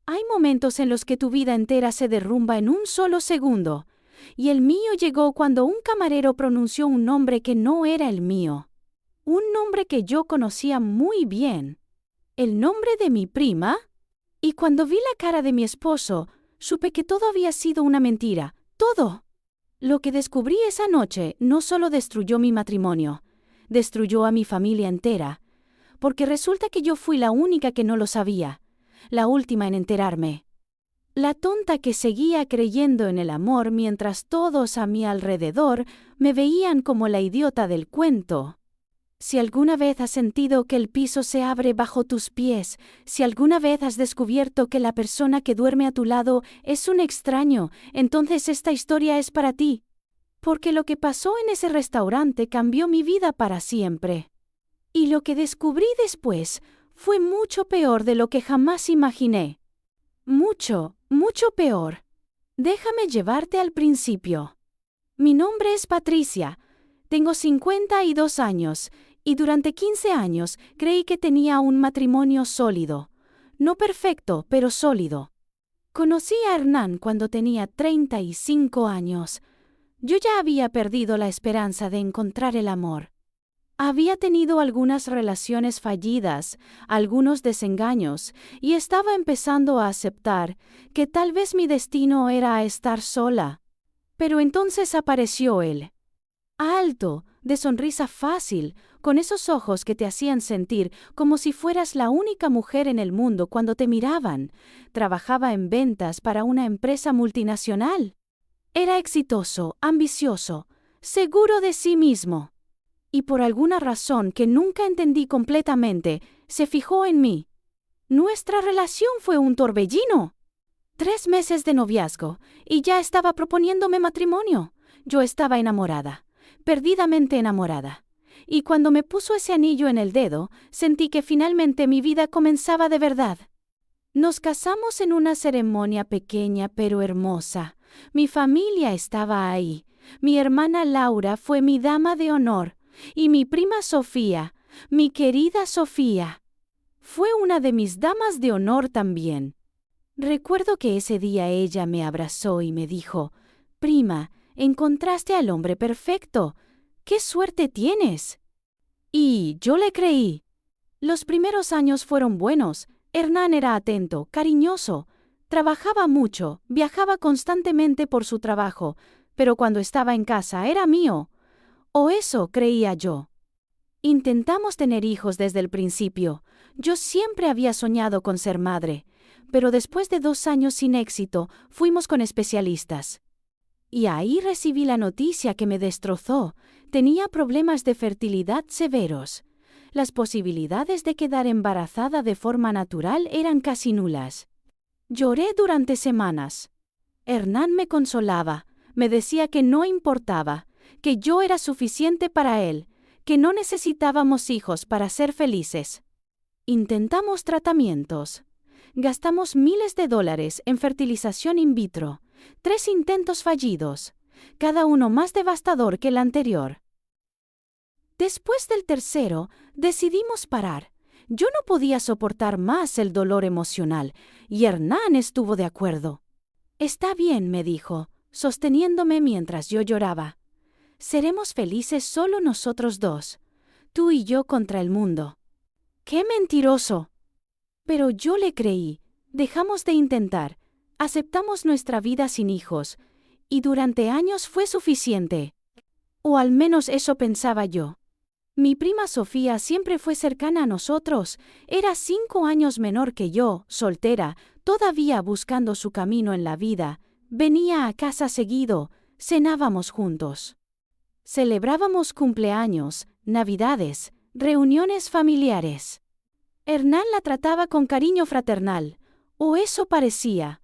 Hay momentos en los que tu vida entera se derrumba en un solo segundo, y el mío llegó cuando un camarero pronunció un nombre que no era el mío. Un nombre que yo conocía muy bien. ¿El nombre de mi prima? Y cuando vi la cara de mi esposo, supe que todo había sido una mentira. ¡Todo! Lo que descubrí esa noche no solo destruyó mi matrimonio, destruyó a mi familia entera, porque resulta que yo fui la única que no lo sabía, la última en enterarme. La tonta que seguía creyendo en el amor mientras todos a mi alrededor me veían como la idiota del cuento. Si alguna vez has sentido que el piso se abre bajo tus pies, si alguna vez has descubierto que la persona que duerme a tu lado es un extraño, entonces esta historia es para ti. Porque lo que pasó en ese restaurante cambió mi vida para siempre. Y lo que descubrí después fue mucho peor de lo que jamás imaginé. Mucho, mucho peor. Déjame llevarte al principio. Mi nombre es Patricia. Tengo 52 años, y durante 15 años creí que tenía un matrimonio sólido. No perfecto, pero sólido. Conocí a Hernán cuando tenía 35 años. Yo ya había perdido la esperanza de encontrar el amor. Había tenido algunas relaciones fallidas, algunos desengaños, y estaba empezando a aceptar que tal vez mi destino era estar sola. Pero entonces apareció él. Alto, de sonrisa fácil, con esos ojos que te hacían sentir como si fueras la única mujer en el mundo cuando te miraban. Trabajaba en ventas para una empresa multinacional. Era exitoso, ambicioso, seguro de sí mismo. Y por alguna razón que nunca entendí completamente, se fijó en mí. Nuestra relación fue un torbellino. 3 meses de noviazgo, y ya estaba proponiéndome matrimonio. Yo estaba enamorada, perdidamente enamorada. Y cuando me puso ese anillo en el dedo, sentí que finalmente mi vida comenzaba de verdad. Nos casamos en una ceremonia pequeña pero hermosa. Mi familia estaba ahí. Mi hermana Laura fue mi dama de honor. Y mi prima Sofía, mi querida Sofía, fue una de mis damas de honor también. Recuerdo que ese día ella me abrazó y me dijo: «Prima, encontraste al hombre perfecto. ¡Qué suerte tienes!». Y yo le creí. Los primeros años fueron buenos. Hernán era atento, cariñoso. Trabajaba mucho, viajaba constantemente por su trabajo, pero cuando estaba en casa era mío. O eso creía yo. Intentamos tener hijos desde el principio. Yo siempre había soñado con ser madre, pero después de 2 años sin éxito, fuimos con especialistas. Y ahí recibí la noticia que me destrozó. Tenía problemas de fertilidad severos. Las posibilidades de quedar embarazada de forma natural eran casi nulas. Lloré durante semanas. Hernán me consolaba, me decía que no importaba, que yo era suficiente para él, que no necesitábamos hijos para ser felices. Intentamos tratamientos. Gastamos miles de dólares en fertilización in vitro, 3 intentos fallidos, cada uno más devastador que el anterior. Después del tercero, decidimos parar. Yo no podía soportar más el dolor emocional, y Hernán estuvo de acuerdo. «Está bien», me dijo, sosteniéndome mientras yo lloraba. «Seremos felices solo nosotros dos, tú y yo contra el mundo». ¡Qué mentiroso! Pero yo le creí. Dejamos de intentar, aceptamos nuestra vida sin hijos, y durante años fue suficiente. O al menos eso pensaba yo. Mi prima Sofía siempre fue cercana a nosotros, era 5 años menor que yo, soltera, todavía buscando su camino en la vida. Venía a casa seguido, cenábamos juntos. Celebrábamos cumpleaños, navidades, reuniones familiares. Hernán la trataba con cariño fraternal, o eso parecía.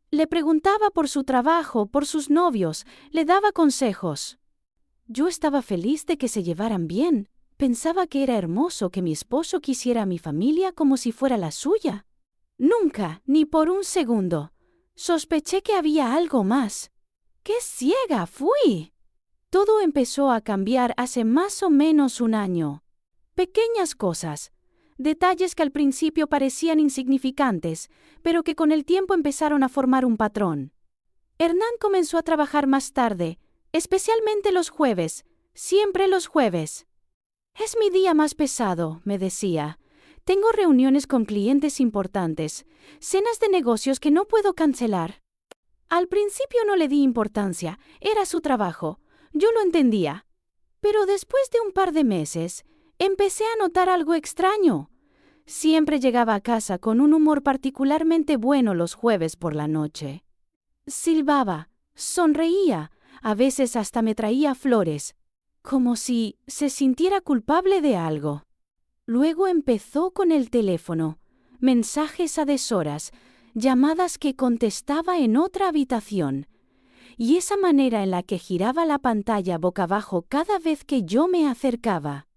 Le preguntaba por su trabajo, por sus novios, le daba consejos. Yo estaba feliz de que se llevaran bien. Pensaba que era hermoso que mi esposo quisiera a mi familia como si fuera la suya. Nunca, ni por un segundo, sospeché que había algo más. ¡Qué ciega fui! Todo empezó a cambiar hace más o menos un año. Pequeñas cosas. Detalles que al principio parecían insignificantes, pero que con el tiempo empezaron a formar un patrón. Hernán comenzó a trabajar más tarde, especialmente los jueves, siempre los jueves. Es mi día más pesado, me decía. Tengo reuniones con clientes importantes, cenas de negocios que no puedo cancelar. Al principio no le di importancia, era su trabajo, yo lo entendía. Pero después de un par de meses, empecé a notar algo extraño. Siempre llegaba a casa con un humor particularmente bueno los jueves por la noche. Silbaba, sonreía, a veces hasta me traía flores, como si se sintiera culpable de algo. Luego empezó con el teléfono, mensajes a deshoras, llamadas que contestaba en otra habitación, y esa manera en la que giraba la pantalla boca abajo cada vez que yo me acercaba.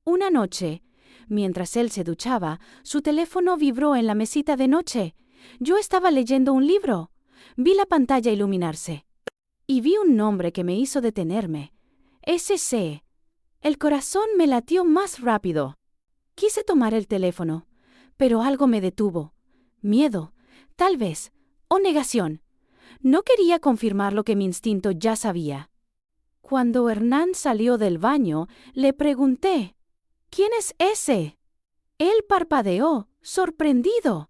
Una noche, mientras él se duchaba, su teléfono vibró en la mesita de noche. Yo estaba leyendo un libro. Vi la pantalla iluminarse. Y vi un nombre que me hizo detenerme. SC. El corazón me latió más rápido. Quise tomar el teléfono, pero algo me detuvo. Miedo, tal vez, o negación. No quería confirmar lo que mi instinto ya sabía. Cuando Hernán salió del baño, le pregunté, ¿quién es ese? Él parpadeó, sorprendido.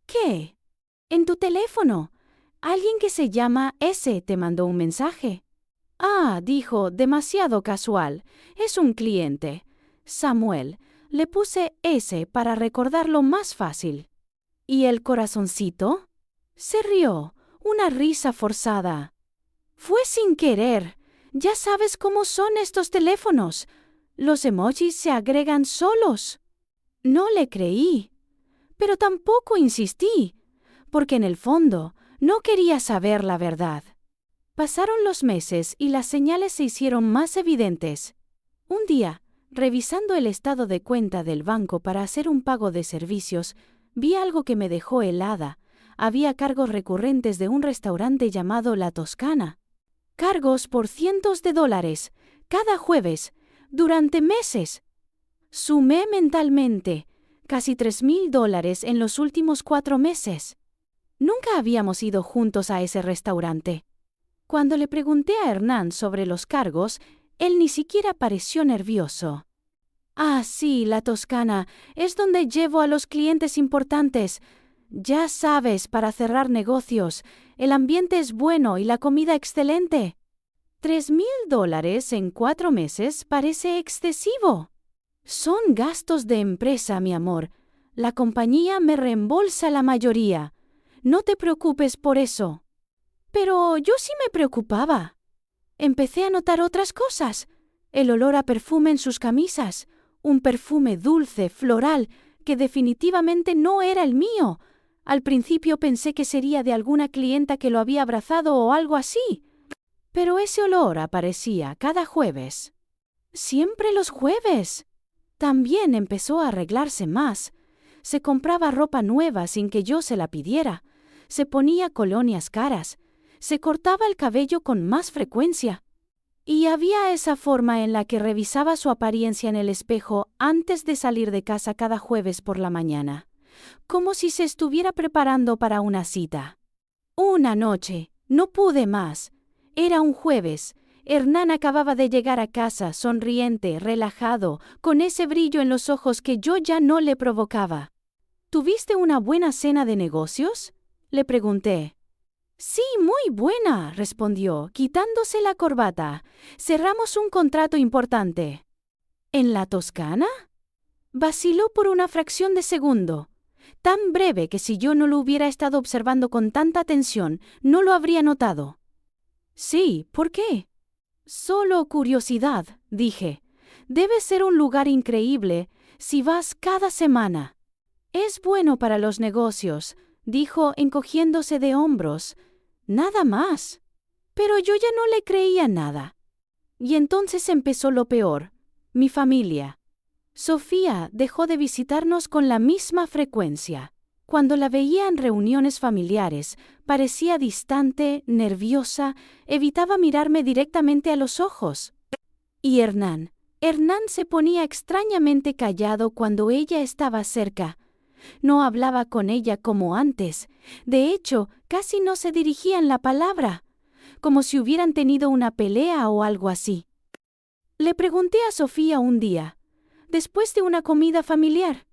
¿Qué? En tu teléfono. Alguien que se llama S te mandó un mensaje. Ah, dijo, demasiado casual. Es un cliente. Samuel. Le puse S para recordarlo más fácil. ¿Y el corazoncito? Se rió, una risa forzada. Fue sin querer. Ya sabes cómo son estos teléfonos. Los emojis se agregan solos. No le creí. Pero tampoco insistí, porque en el fondo no quería saber la verdad. Pasaron los meses y las señales se hicieron más evidentes. Un día, revisando el estado de cuenta del banco para hacer un pago de servicios, vi algo que me dejó helada. Había cargos recurrentes de un restaurante llamado La Toscana. Cargos por cientos de dólares, cada jueves, durante meses. Sumé mentalmente, casi $3,000 en los últimos 4 meses. Nunca habíamos ido juntos a ese restaurante. Cuando le pregunté a Hernán sobre los cargos, él ni siquiera pareció nervioso. Ah, sí, La Toscana, es donde llevo a los clientes importantes. Ya sabes, para cerrar negocios, el ambiente es bueno y la comida excelente. $3,000 en 4 meses parece excesivo. Son gastos de empresa, mi amor. La compañía me reembolsa la mayoría. No te preocupes por eso. Pero yo sí me preocupaba. Empecé a notar otras cosas. El olor a perfume en sus camisas. Un perfume dulce, floral, que definitivamente no era el mío. Al principio pensé que sería de alguna clienta que lo había abrazado o algo así. Pero ese olor aparecía cada jueves. Siempre los jueves. También empezó a arreglarse más. Se compraba ropa nueva sin que yo se la pidiera. Se ponía colonias caras. Se cortaba el cabello con más frecuencia. Y había esa forma en la que revisaba su apariencia en el espejo antes de salir de casa cada jueves por la mañana, como si se estuviera preparando para una cita. Una noche, no pude más. Era un jueves. Hernán acababa de llegar a casa, sonriente, relajado, con ese brillo en los ojos que yo ya no le provocaba. ¿Tuviste una buena cena de negocios?, le pregunté. Sí, muy buena, respondió, quitándose la corbata. Cerramos un contrato importante. ¿En La Toscana? Vaciló por una fracción de segundo, tan breve que si yo no lo hubiera estado observando con tanta atención, no lo habría notado. Sí, ¿por qué? Solo curiosidad, dije. Debe ser un lugar increíble si vas cada semana. Es bueno para los negocios, dijo encogiéndose de hombros. Nada más. Pero yo ya no le creía nada. Y entonces empezó lo peor, mi familia. Sofía dejó de visitarnos con la misma frecuencia. Cuando la veía en reuniones familiares, parecía distante, nerviosa, evitaba mirarme directamente a los ojos. Y Hernán, Hernán se ponía extrañamente callado cuando ella estaba cerca. No hablaba con ella como antes. De hecho, casi no se dirigían la palabra, como si hubieran tenido una pelea o algo así. Le pregunté a Sofía un día, después de una comida familiar: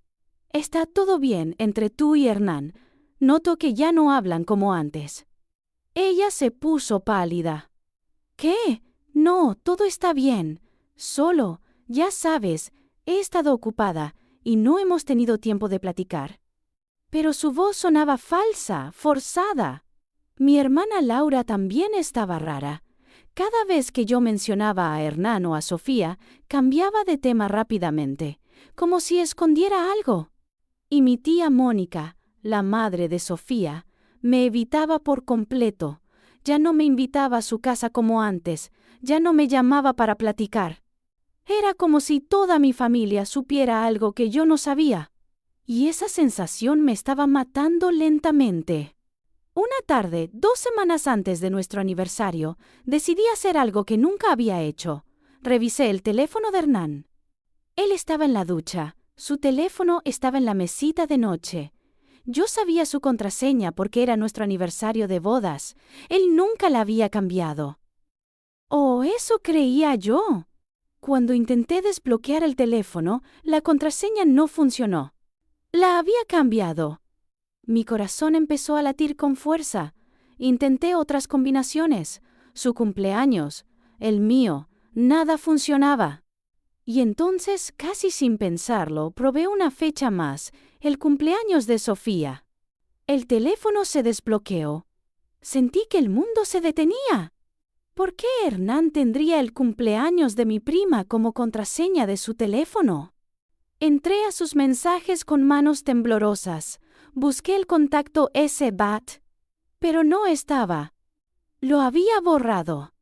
¿está todo bien entre tú y Hernán? Noto que ya no hablan como antes. Ella se puso pálida. ¿Qué? No, todo está bien. Solo, ya sabes, he estado ocupada y no hemos tenido tiempo de platicar. Pero su voz sonaba falsa, forzada. Mi hermana Laura también estaba rara. Cada vez que yo mencionaba a Hernán o a Sofía, cambiaba de tema rápidamente, como si escondiera algo. Y mi tía Mónica, la madre de Sofía, me evitaba por completo. Ya no me invitaba a su casa como antes, ya no me llamaba para platicar. Era como si toda mi familia supiera algo que yo no sabía. Y esa sensación me estaba matando lentamente. Una tarde, 2 semanas antes de nuestro aniversario, decidí hacer algo que nunca había hecho. Revisé el teléfono de Hernán. Él estaba en la ducha. Su teléfono estaba en la mesita de noche. Yo sabía su contraseña porque era nuestro aniversario de bodas. Él nunca la había cambiado. Oh, eso creía yo. Cuando intenté desbloquear el teléfono, la contraseña no funcionó. La había cambiado. Mi corazón empezó a latir con fuerza. Intenté otras combinaciones. Su cumpleaños, el mío, nada funcionaba. Y entonces, casi sin pensarlo, probé una fecha más, el cumpleaños de Sofía. El teléfono se desbloqueó. Sentí que el mundo se detenía. ¿Por qué Hernán tendría el cumpleaños de mi prima como contraseña de su teléfono? Entré a sus mensajes con manos temblorosas. Busqué el contacto SBAT, pero no estaba. Lo había borrado.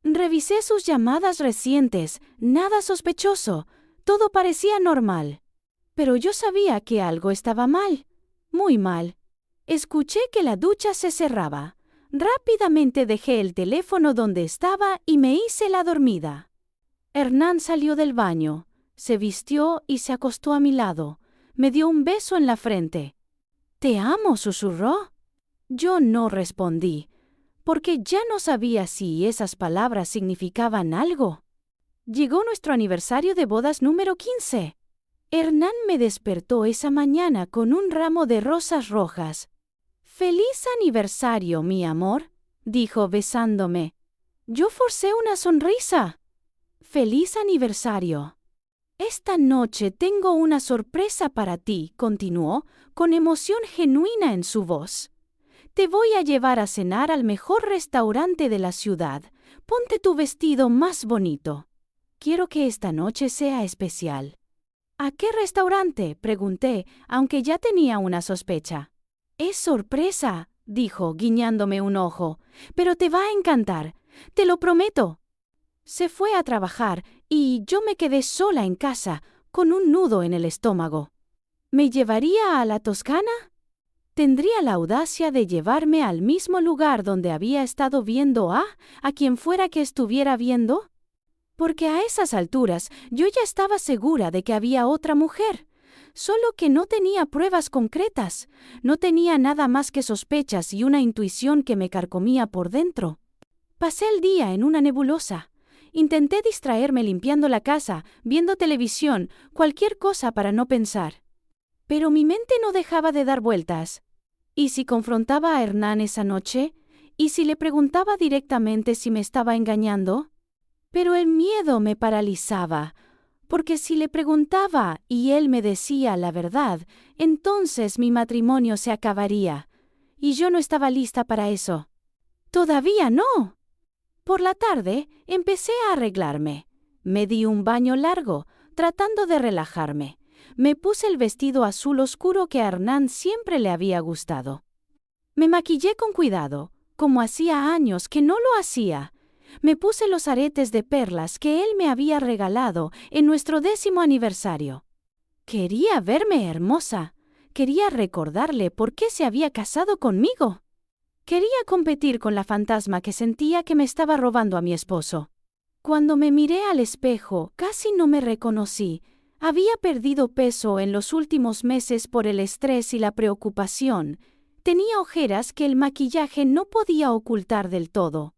Revisé sus llamadas recientes, nada sospechoso, todo parecía normal. Pero yo sabía que algo estaba mal, muy mal. Escuché que la ducha se cerraba. Rápidamente dejé el teléfono donde estaba y me hice la dormida. Hernán salió del baño, se vistió y se acostó a mi lado. Me dio un beso en la frente. «Te amo», susurró. Yo no respondí, porque ya no sabía si esas palabras significaban algo. Llegó nuestro aniversario de bodas número 15. Hernán me despertó esa mañana con un ramo de rosas rojas. «¡Feliz aniversario, mi amor!», dijo besándome. Yo forcé una sonrisa. «¡Feliz aniversario! Esta noche tengo una sorpresa para ti», continuó, con emoción genuina en su voz. «Te voy a llevar a cenar al mejor restaurante de la ciudad. Ponte tu vestido más bonito. Quiero que esta noche sea especial». «¿A qué restaurante?», pregunté, aunque ya tenía una sospecha. «Es sorpresa», dijo, guiñándome un ojo, «pero te va a encantar, te lo prometo». Se fue a trabajar y yo me quedé sola en casa, con un nudo en el estómago. ¿Me llevaría a la Toscana? ¿Tendría la audacia de llevarme al mismo lugar donde había estado viendo a quien fuera que estuviera viendo? Porque a esas alturas yo ya estaba segura de que había otra mujer, solo que no tenía pruebas concretas, no tenía nada más que sospechas y una intuición que me carcomía por dentro. Pasé el día en una nebulosa. Intenté distraerme limpiando la casa, viendo televisión, cualquier cosa para no pensar. Pero mi mente no dejaba de dar vueltas. ¿Y si confrontaba a Hernán esa noche? ¿Y si le preguntaba directamente si me estaba engañando? Pero el miedo me paralizaba, porque si le preguntaba y él me decía la verdad, entonces mi matrimonio se acabaría. Y yo no estaba lista para eso. ¡Todavía no! Por la tarde empecé a arreglarme. Me di un baño largo, tratando de relajarme. Me puse el vestido azul oscuro que a Hernán siempre le había gustado. Me maquillé con cuidado, como hacía años que no lo hacía. Me puse los aretes de perlas que él me había regalado en nuestro 10º aniversario. Quería verme hermosa. Quería recordarle por qué se había casado conmigo. Quería competir con la fantasma que sentía que me estaba robando a mi esposo. Cuando me miré al espejo, casi no me reconocí. Había perdido peso en los últimos meses por el estrés y la preocupación. Tenía ojeras que el maquillaje no podía ocultar del todo.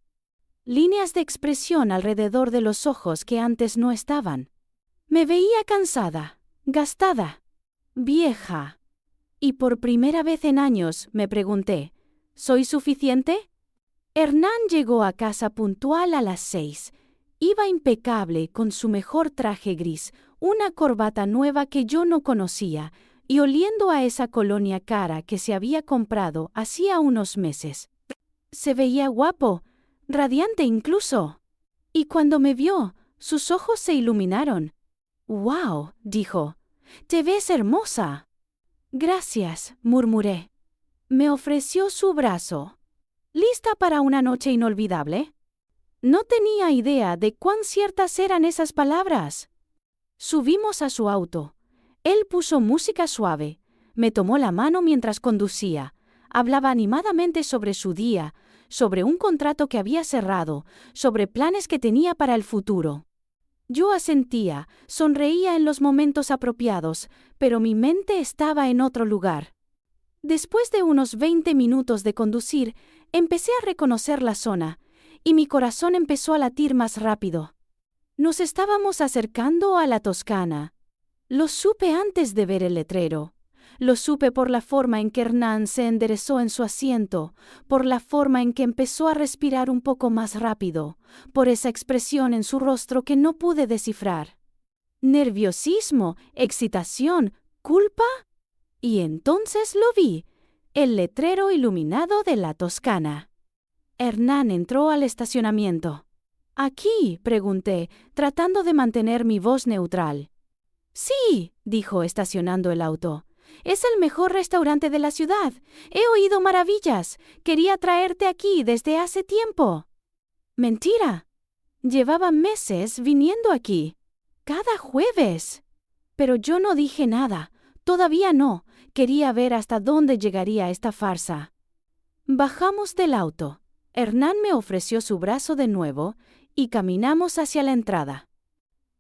Líneas de expresión alrededor de los ojos que antes no estaban. Me veía cansada, gastada, vieja. Y por primera vez en años me pregunté, ¿soy suficiente? Hernán llegó a casa puntual a las 6. Iba impecable con su mejor traje gris, una corbata nueva que yo no conocía, y oliendo a esa colonia cara que se había comprado hacía unos meses. Se veía guapo, radiante incluso. Y cuando me vio, sus ojos se iluminaron. «¡Wow!», dijo. «Te ves hermosa». «Gracias», murmuré. Me ofreció su brazo. ¿Lista para una noche inolvidable? No tenía idea de cuán ciertas eran esas palabras. Subimos a su auto. Él puso música suave. Me tomó la mano mientras conducía. Hablaba animadamente sobre su día, sobre un contrato que había cerrado, sobre planes que tenía para el futuro. Yo asentía, sonreía en los momentos apropiados, pero mi mente estaba en otro lugar. Después de unos 20 minutos de conducir, empecé a reconocer la zona, y mi corazón empezó a latir más rápido. Nos estábamos acercando a la Toscana. Lo supe antes de ver el letrero. Lo supe por la forma en que Hernán se enderezó en su asiento, por la forma en que empezó a respirar un poco más rápido, por esa expresión en su rostro que no pude descifrar. ¿Nerviosismo? ¿Excitación? ¿Culpa? Y entonces lo vi, el letrero iluminado de la Toscana. Hernán entró al estacionamiento. «¿Aquí?», pregunté, tratando de mantener mi voz neutral. «Sí», dijo estacionando el auto. «Es el mejor restaurante de la ciudad. He oído maravillas. Quería traerte aquí desde hace tiempo». «Mentira. Llevaba meses viniendo aquí. Cada jueves». Pero yo no dije nada. Todavía no. Quería ver hasta dónde llegaría esta farsa. Bajamos del auto. Hernán me ofreció su brazo de nuevo y caminamos hacia la entrada.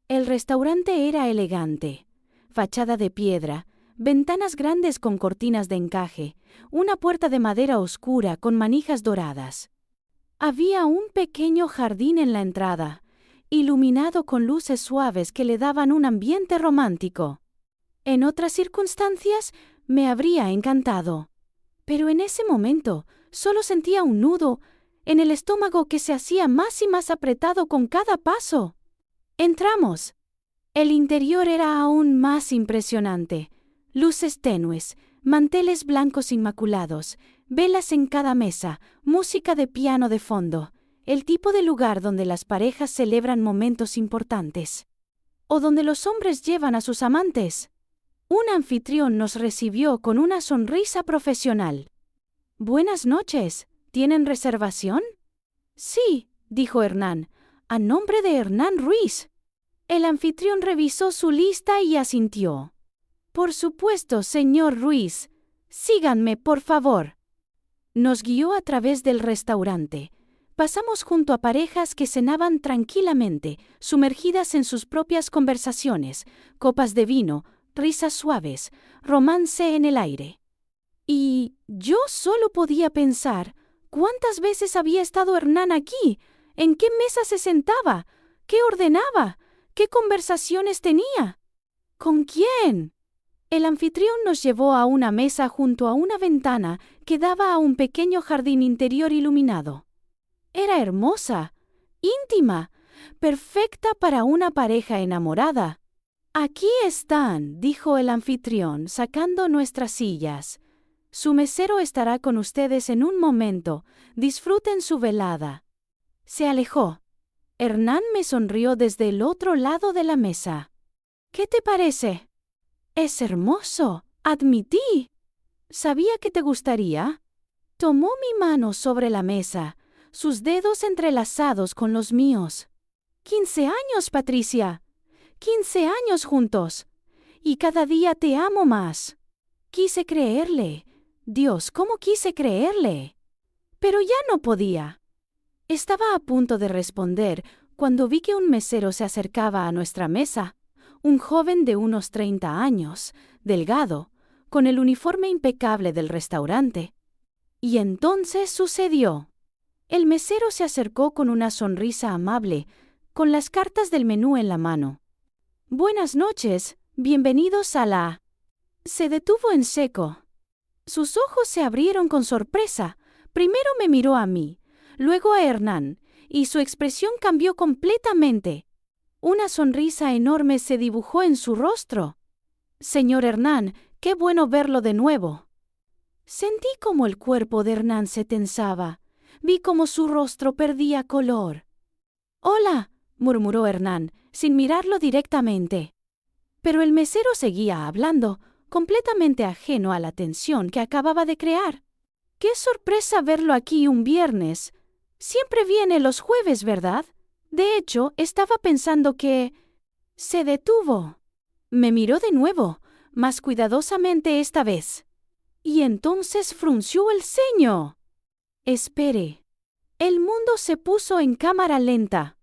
El restaurante era elegante. Fachada de piedra, ventanas grandes con cortinas de encaje, una puerta de madera oscura con manijas doradas. Había un pequeño jardín en la entrada, iluminado con luces suaves que le daban un ambiente romántico. En otras circunstancias me habría encantado. Pero en ese momento solo sentía un nudo en el estómago que se hacía más y más apretado con cada paso. Entramos. El interior era aún más impresionante. Luces tenues, manteles blancos inmaculados, velas en cada mesa, música de piano de fondo. El tipo de lugar donde las parejas celebran momentos importantes. O donde los hombres llevan a sus amantes. Un anfitrión nos recibió con una sonrisa profesional. «Buenas noches. ¿Tienen reservación?» «Sí», dijo Hernán, «a nombre de Hernán Ruiz». El anfitrión revisó su lista y asintió. «Por supuesto, señor Ruiz. Síganme, por favor». Nos guió a través del restaurante. Pasamos junto a parejas que cenaban tranquilamente, sumergidas en sus propias conversaciones, copas de vino, risas suaves, romance en el aire. Y yo solo podía pensar, ¿cuántas veces había estado Hernán aquí? ¿En qué mesa se sentaba? ¿Qué ordenaba? ¿Qué conversaciones tenía? ¿Con quién? El anfitrión nos llevó a una mesa junto a una ventana que daba a un pequeño jardín interior iluminado. Era hermosa, íntima, perfecta para una pareja enamorada. «Aquí están», dijo el anfitrión, sacando nuestras sillas. «Su mesero estará con ustedes en un momento. Disfruten su velada». Se alejó. Hernán me sonrió desde el otro lado de la mesa. «¿Qué te parece?» «Es hermoso», admití. «Sabía que te gustaría». Tomó mi mano sobre la mesa, sus dedos entrelazados con los míos. «15 años, Patricia. 15 años juntos. Y cada día te amo más». Quise creerle. Dios, ¿cómo quise creerle? Pero ya no podía. Estaba a punto de responder Cuando vi que un mesero se acercaba a nuestra mesa, un joven de unos 30 años, delgado, con el uniforme impecable del restaurante. Y entonces sucedió. El mesero se acercó con una sonrisa amable, con las cartas del menú en la mano. «Buenas noches, bienvenidos a la...». Se detuvo en seco. Sus ojos se abrieron con sorpresa. Primero me miró a mí, luego a Hernán, y su expresión cambió completamente. Una sonrisa enorme se dibujó en su rostro. «Señor Hernán, qué bueno verlo de nuevo». Sentí como el cuerpo de Hernán se tensaba. Vi como su rostro perdía color. «Hola», murmuró Hernán, sin mirarlo directamente. Pero el mesero seguía hablando, completamente ajeno a la tensión que acababa de crear. «Qué sorpresa verlo aquí un viernes. Siempre viene los jueves, ¿verdad? De hecho, estaba pensando que...». Se detuvo. Me miró de nuevo, más cuidadosamente esta vez. Y entonces frunció el ceño. «Espere». El mundo se puso en cámara lenta.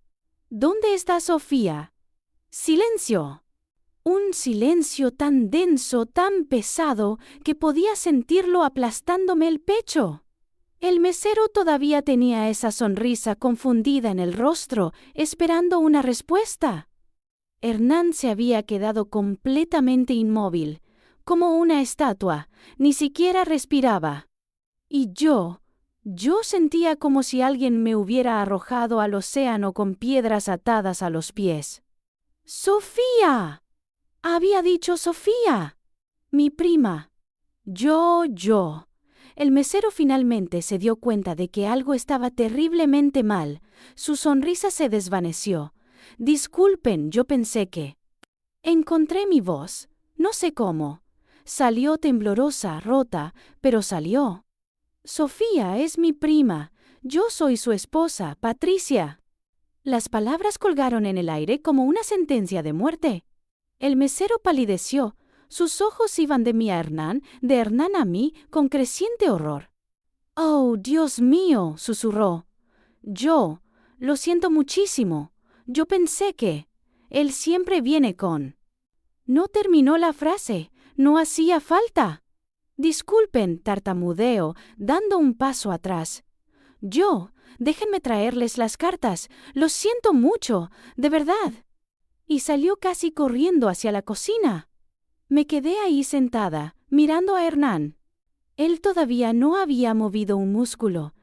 «¿Dónde está Sofía?» Silencio. Un silencio tan denso, tan pesado, que podía sentirlo aplastándome el pecho. El mesero todavía tenía esa sonrisa confundida en el rostro, esperando una respuesta. Hernán se había quedado completamente inmóvil, como una estatua, ni siquiera respiraba. Y yo sentía como si alguien me hubiera arrojado al océano con piedras atadas a los pies. «¡Sofía!». Había dicho Sofía. Mi prima. Yo. El mesero finalmente se dio cuenta de que algo estaba terriblemente mal. Su sonrisa se desvaneció. «Disculpen, yo pensé que...». Encontré mi voz. No sé cómo. Salió temblorosa, rota, pero salió. «Sofía es mi prima. Yo soy su esposa, Patricia». Las palabras colgaron en el aire como una sentencia de muerte. El mesero palideció. Sus ojos iban de mí a Hernán, de Hernán a mí, con creciente horror. «Oh, Dios mío», susurró. «Yo, lo siento muchísimo. Yo pensé que... Él siempre viene con...». No terminó la frase. No hacía falta. «Disculpen», tartamudeó, dando un paso atrás. «Déjenme traerles las cartas. Lo siento mucho, de verdad». Y salió casi corriendo hacia la cocina. Me quedé ahí sentada, mirando a Hernán. Él todavía no había movido un músculo.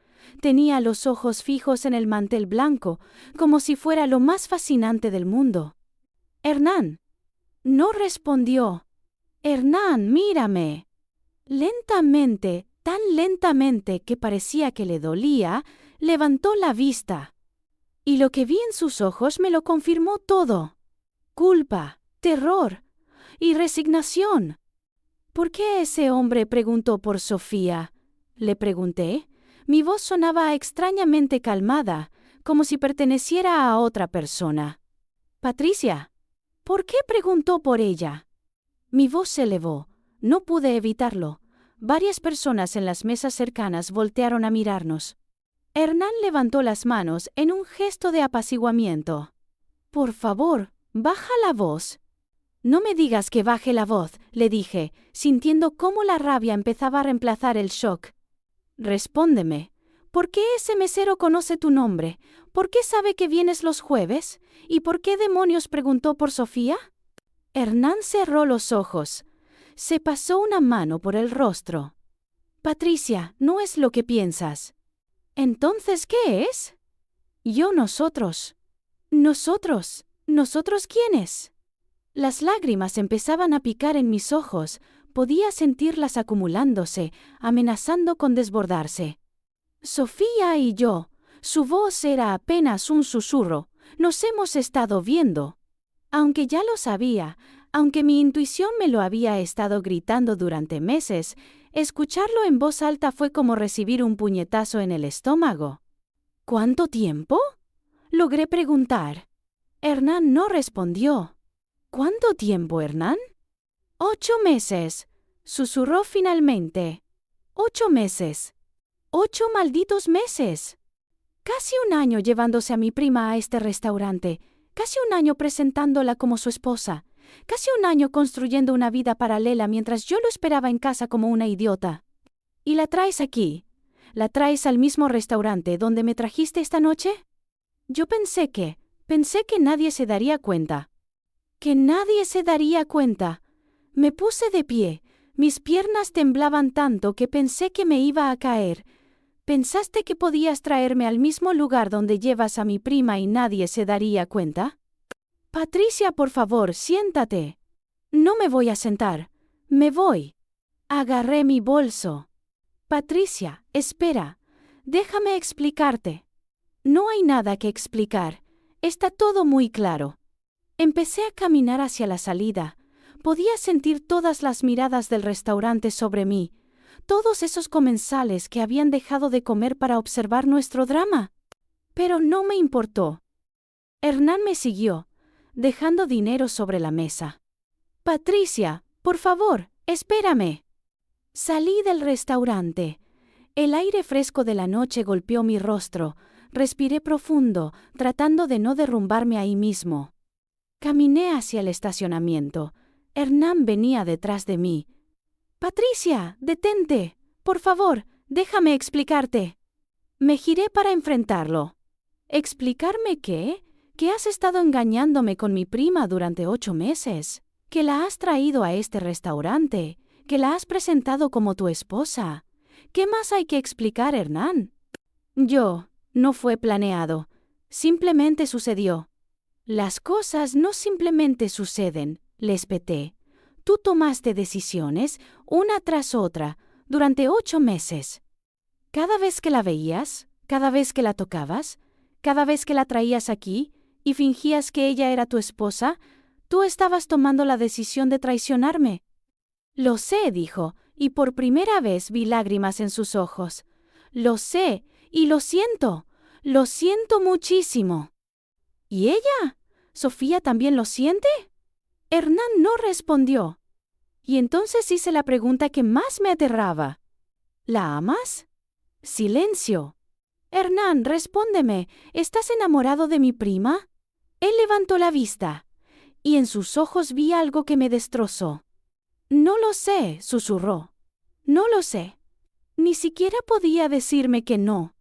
Tenía los ojos fijos en el mantel blanco, como si fuera lo más fascinante del mundo. «Hernán». No respondió. «Hernán, mírame». Lentamente, tan lentamente que parecía que le dolía, levantó la vista. Y lo que vi en sus ojos me lo confirmó todo. Culpa, terror y resignación. «¿Por qué ese hombre preguntó por Sofía?», le pregunté. Mi voz sonaba extrañamente calmada, como si perteneciera a otra persona. «Patricia, ¿por qué preguntó por ella?». Mi voz se elevó. No pude evitarlo. Varias personas en las mesas cercanas voltearon a mirarnos. Hernán levantó las manos en un gesto de apaciguamiento. «Por favor, baja la voz». «No me digas que baje la voz», le dije, sintiendo cómo la rabia empezaba a reemplazar el shock. «Respóndeme. ¿Por qué ese mesero conoce tu nombre? ¿Por qué sabe que vienes los jueves? ¿Y por qué demonios preguntó por Sofía?». Hernán cerró los ojos. Se pasó una mano por el rostro. «Patricia, no es lo que piensas». «¿Entonces qué es?». «Nosotros». «¿Nosotros? ¿Nosotros quiénes?». Las lágrimas empezaban a picar en mis ojos. Podía sentirlas acumulándose, amenazando con desbordarse. «Sofía y yo». Su voz era apenas un susurro. «Nos hemos estado viendo». Aunque ya lo sabía, aunque mi intuición me lo había estado gritando durante meses, escucharlo en voz alta fue como recibir un puñetazo en el estómago. «¿Cuánto tiempo?», logré preguntar. Hernán no respondió. «¿Cuánto tiempo, Hernán?». «8 meses», susurró finalmente. «8 meses. 8 malditos meses». Casi un año llevándose a mi prima a este restaurante, casi un año presentándola como su esposa, casi un año construyendo una vida paralela mientras yo lo esperaba en casa como una idiota. ¿Y la traes aquí? ¿La traes al mismo restaurante donde me trajiste esta noche? Yo pensé que nadie se daría cuenta. Que nadie se daría cuenta. Me puse de pie, mis piernas temblaban tanto que pensé que me iba a caer. ¿Pensaste que podías traerme al mismo lugar donde llevas a mi prima y nadie se daría cuenta? Patricia, por favor, siéntate. No me voy a sentar. Me voy. Agarré mi bolso. Patricia, espera. Déjame explicarte. No hay nada que explicar. Está todo muy claro. Empecé a caminar hacia la salida. Podía sentir todas las miradas del restaurante sobre mí, todos esos comensales que habían dejado de comer para observar nuestro drama. Pero no me importó. Hernán me siguió, dejando dinero sobre la mesa. Patricia, por favor, espérame. Salí del restaurante. El aire fresco de la noche golpeó mi rostro. Respiré profundo, tratando de no derrumbarme ahí mismo. Caminé hacia el estacionamiento. Hernán venía detrás de mí. Patricia, detente. Por favor, déjame explicarte. Me giré para enfrentarlo. ¿Explicarme qué? Que has estado engañándome con mi prima durante 8 meses. Que la has traído a este restaurante. Que la has presentado como tu esposa. ¿Qué más hay que explicar, Hernán? No fue planeado. Simplemente sucedió. Las cosas no simplemente suceden, le espeté. Tú tomaste decisiones, una tras otra, durante 8 meses. Cada vez que la veías, cada vez que la tocabas, cada vez que la traías aquí y fingías que ella era tu esposa, tú estabas tomando la decisión de traicionarme. Lo sé, dijo, y por primera vez vi lágrimas en sus ojos. Lo sé, y lo siento muchísimo. ¿Y ella? ¿Sofía también lo siente? Hernán no respondió. Y entonces hice la pregunta que más me aterraba. ¿La amas? Silencio. Hernán, respóndeme, ¿estás enamorado de mi prima? Él levantó la vista, y en sus ojos vi algo que me destrozó. No lo sé, susurró. No lo sé. Ni siquiera podía decirme que no.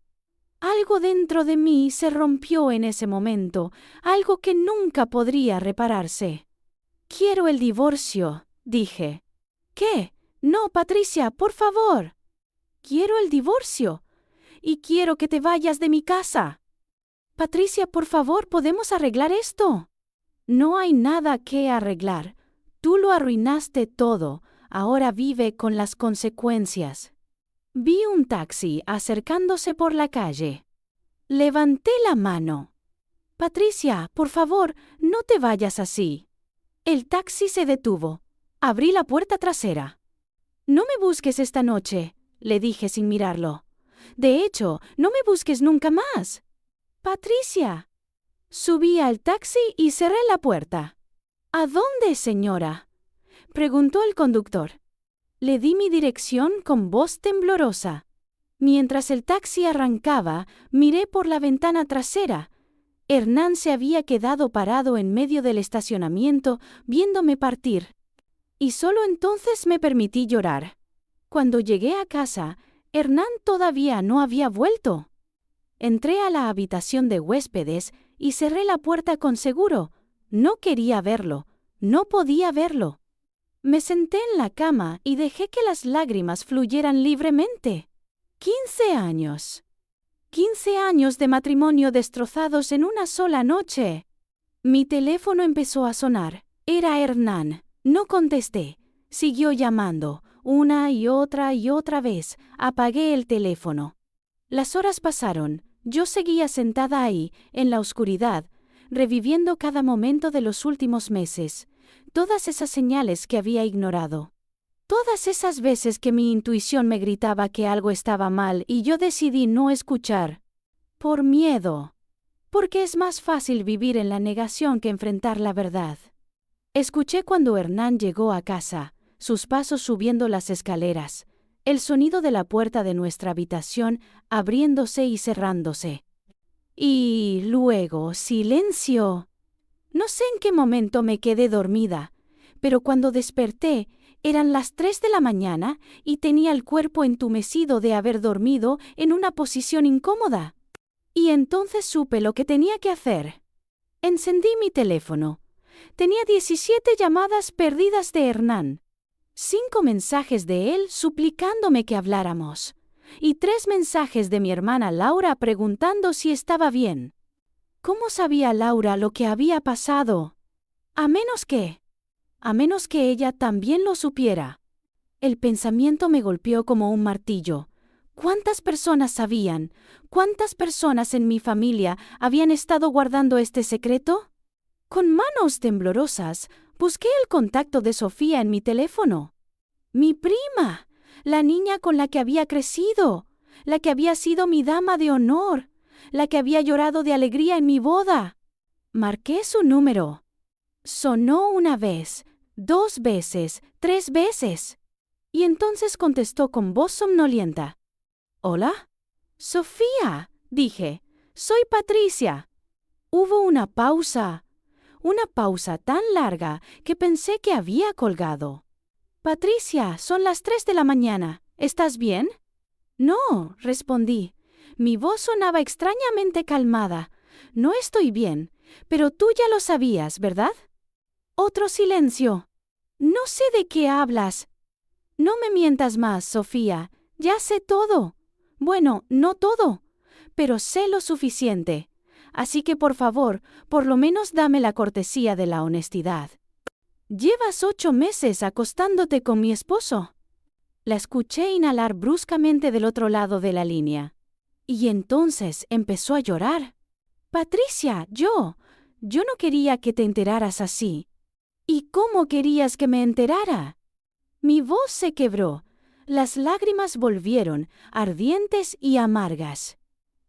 Algo dentro de mí se rompió en ese momento, algo que nunca podría repararse. Quiero el divorcio, dije. ¿Qué? No, Patricia, por favor. Quiero el divorcio. Y quiero que te vayas de mi casa. Patricia, por favor, ¿podemos arreglar esto? No hay nada que arreglar. Tú lo arruinaste todo. Ahora vive con las consecuencias. Vi un taxi acercándose por la calle. Levanté la mano. Patricia, por favor, no te vayas así. El taxi se detuvo. Abrí la puerta trasera. No me busques esta noche, le dije sin mirarlo. De hecho, no me busques nunca más. Patricia. Subí al taxi y cerré la puerta. ¿A dónde, señora? Preguntó el conductor. Le di mi dirección con voz temblorosa. Mientras el taxi arrancaba, miré por la ventana trasera. Hernán se había quedado parado en medio del estacionamiento, viéndome partir. Y solo entonces me permití llorar. Cuando llegué a casa, Hernán todavía no había vuelto. Entré a la habitación de huéspedes y cerré la puerta con seguro. No quería verlo, no podía verlo. Me senté en la cama y dejé que las lágrimas fluyeran libremente. 15 años. 15 años de matrimonio destrozados en una sola noche. Mi teléfono empezó a sonar. Era Hernán. No contesté. Siguió llamando, una y otra vez. Apagué el teléfono. Las horas pasaron. Yo seguía sentada ahí, en la oscuridad, reviviendo cada momento de los últimos meses. Todas esas señales que había ignorado. Todas esas veces que mi intuición me gritaba que algo estaba mal y yo decidí no escuchar. Por miedo. Porque es más fácil vivir en la negación que enfrentar la verdad. Escuché cuando Hernán llegó a casa, sus pasos subiendo las escaleras, el sonido de la puerta de nuestra habitación abriéndose y cerrándose. Y luego, silencio. No sé en qué momento me quedé dormida, pero cuando desperté, eran las 3 de la mañana y tenía el cuerpo entumecido de haber dormido en una posición incómoda. Y entonces supe lo que tenía que hacer. Encendí mi teléfono. Tenía 17 llamadas perdidas de Hernán, 5 mensajes de él suplicándome que habláramos, y 3 mensajes de mi hermana Laura preguntando si estaba bien. ¿Cómo sabía Laura lo que había pasado? A menos que ella también lo supiera. El pensamiento me golpeó como un martillo. ¿Cuántas personas sabían? ¿Cuántas personas en mi familia habían estado guardando este secreto? Con manos temblorosas, busqué el contacto de Sofía en mi teléfono. Mi prima, la niña con la que había crecido, la que había sido mi dama de honor, la que había llorado de alegría en mi boda. Marqué su número. Sonó una vez, 2 veces, 3 veces. Y entonces contestó con voz somnolienta. ¿Hola? Sofía, dije. Soy Patricia. Hubo una pausa tan larga que pensé que había colgado. Patricia, son las 3 de la mañana. ¿Estás bien? No, respondí. Mi voz sonaba extrañamente calmada. No estoy bien, pero tú ya lo sabías, ¿verdad? Otro silencio. No sé de qué hablas. No me mientas más, Sofía. Ya sé todo. Bueno, no todo, pero sé lo suficiente. Así que por favor, por lo menos dame la cortesía de la honestidad. Llevas 8 meses acostándote con mi esposo. La escuché inhalar bruscamente del otro lado de la línea. Y entonces empezó a llorar. Patricia, yo no quería que te enteraras así. ¿Y cómo querías que me enterara? Mi voz se quebró. Las lágrimas volvieron, ardientes y amargas.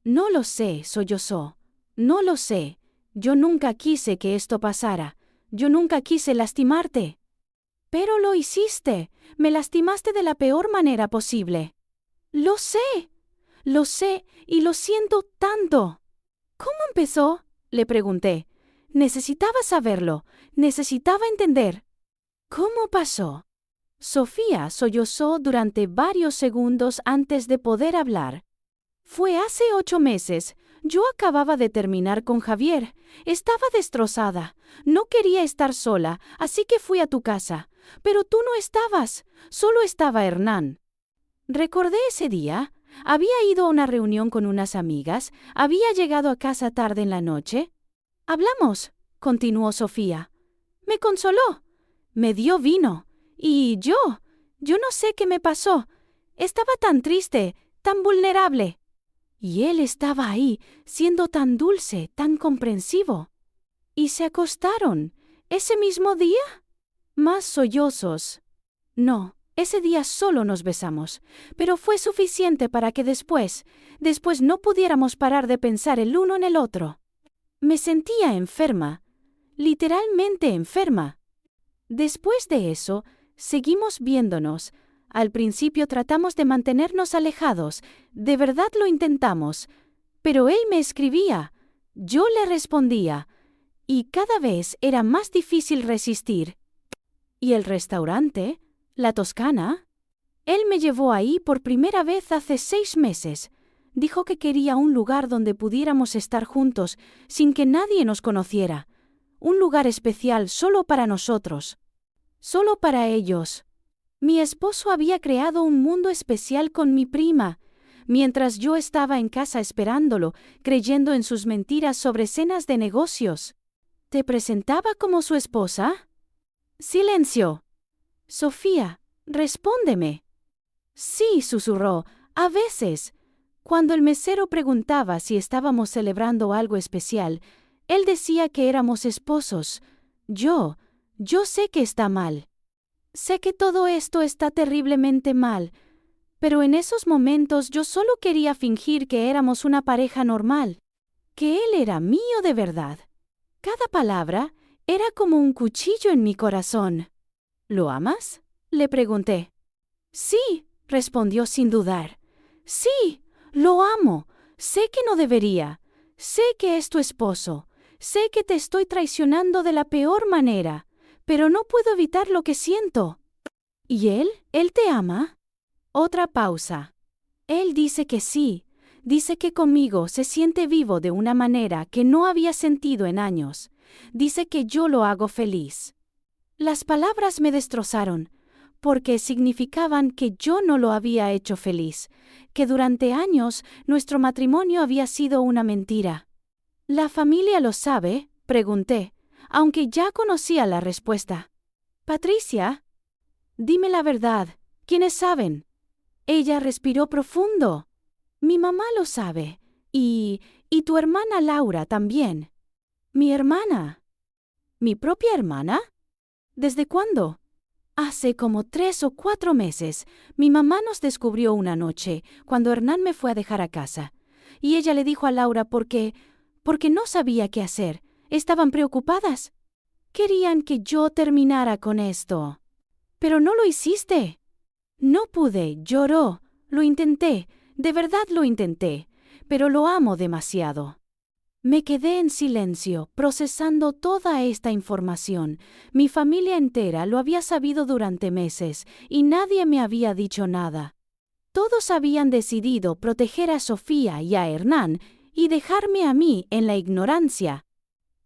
No lo sé, sollozó. No lo sé. Yo nunca quise que esto pasara. Yo nunca quise lastimarte. Pero lo hiciste. Me lastimaste de la peor manera posible. Lo sé y lo siento tanto. ¿Cómo empezó? Le pregunté. Necesitaba saberlo. Necesitaba entender. ¿Cómo pasó? Sofía sollozó durante varios segundos antes de poder hablar. Fue hace 8 meses. Yo acababa de terminar con Javier. Estaba destrozada. No quería estar sola, así que fui a tu casa. Pero tú no estabas. Solo estaba Hernán. Recordé ese día. Había ido a una reunión con unas amigas. Había llegado a casa tarde en la noche. Hablamos, continuó Sofía. Me consoló. Me dio vino. Y yo no sé qué me pasó. Estaba tan triste, tan vulnerable. Y él estaba ahí, siendo tan dulce, tan comprensivo. ¿Y se acostaron ese mismo día? Más sollozos. No, ese día solo nos besamos, pero fue suficiente para que después no pudiéramos parar de pensar el uno en el otro. Me sentía enferma, literalmente enferma. Después de eso, seguimos viéndonos. Al principio tratamos de mantenernos alejados, de verdad lo intentamos, pero él me escribía, yo le respondía, y cada vez era más difícil resistir. ¿Y el restaurante? ¿La Toscana? Él me llevó ahí por primera vez hace 6 meses. Dijo que quería un lugar donde pudiéramos estar juntos, sin que nadie nos conociera. Un lugar especial solo para nosotros. Solo para ellos. Mi esposo había creado un mundo especial con mi prima, mientras yo estaba en casa esperándolo, creyendo en sus mentiras sobre cenas de negocios. ¿Te presentaba como su esposa? Silencio. Sofía, respóndeme. Sí, susurró, a veces. Cuando el mesero preguntaba si estábamos celebrando algo especial, él decía que éramos esposos. Yo sé que está mal. Sé que todo esto está terriblemente mal, pero en esos momentos yo solo quería fingir que éramos una pareja normal, que él era mío de verdad. Cada palabra era como un cuchillo en mi corazón. ¿Lo amas? Le pregunté. Sí, respondió sin dudar. Sí, lo amo. Sé que no debería. Sé que es tu esposo. Sé que te estoy traicionando de la peor manera, pero no puedo evitar lo que siento. ¿Y él? ¿Él te ama? Otra pausa. Él dice que sí. Dice que conmigo se siente vivo de una manera que no había sentido en años. Dice que yo lo hago feliz. Las palabras me destrozaron, porque significaban que yo no lo había hecho feliz, que durante años nuestro matrimonio había sido una mentira. ¿La familia lo sabe?, pregunté, aunque ya conocía la respuesta. Patricia, dime la verdad, ¿quiénes saben? Ella respiró profundo. Mi mamá lo sabe, y tu hermana Laura también. ¿Mi hermana? ¿Mi propia hermana? ¿Desde cuándo? Hace como 3 o 4 meses, mi mamá nos descubrió una noche, cuando Hernán me fue a dejar a casa. Y ella le dijo a Laura porque no sabía qué hacer. Estaban preocupadas. Querían que yo terminara con esto. Pero no lo hiciste. No pude, lloró. Lo intenté, de verdad lo intenté, pero lo amo demasiado. Me quedé en silencio, procesando toda esta información. Mi familia entera lo había sabido durante meses, y nadie me había dicho nada. Todos habían decidido proteger a Sofía y a Hernán, y dejarme a mí en la ignorancia.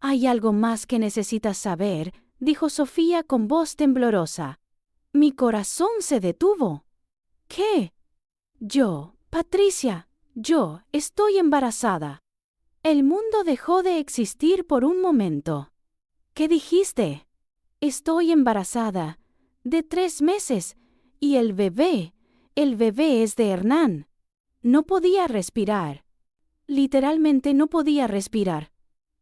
«Hay algo más que necesitas saber», dijo Sofía con voz temblorosa. Mi corazón se detuvo. «¿Qué?» Patricia, yo estoy embarazada». El mundo dejó de existir por un momento. «¿Qué dijiste?» «Estoy embarazada, de 3 meses, y el bebé es de Hernán». No podía respirar. Literalmente no podía respirar.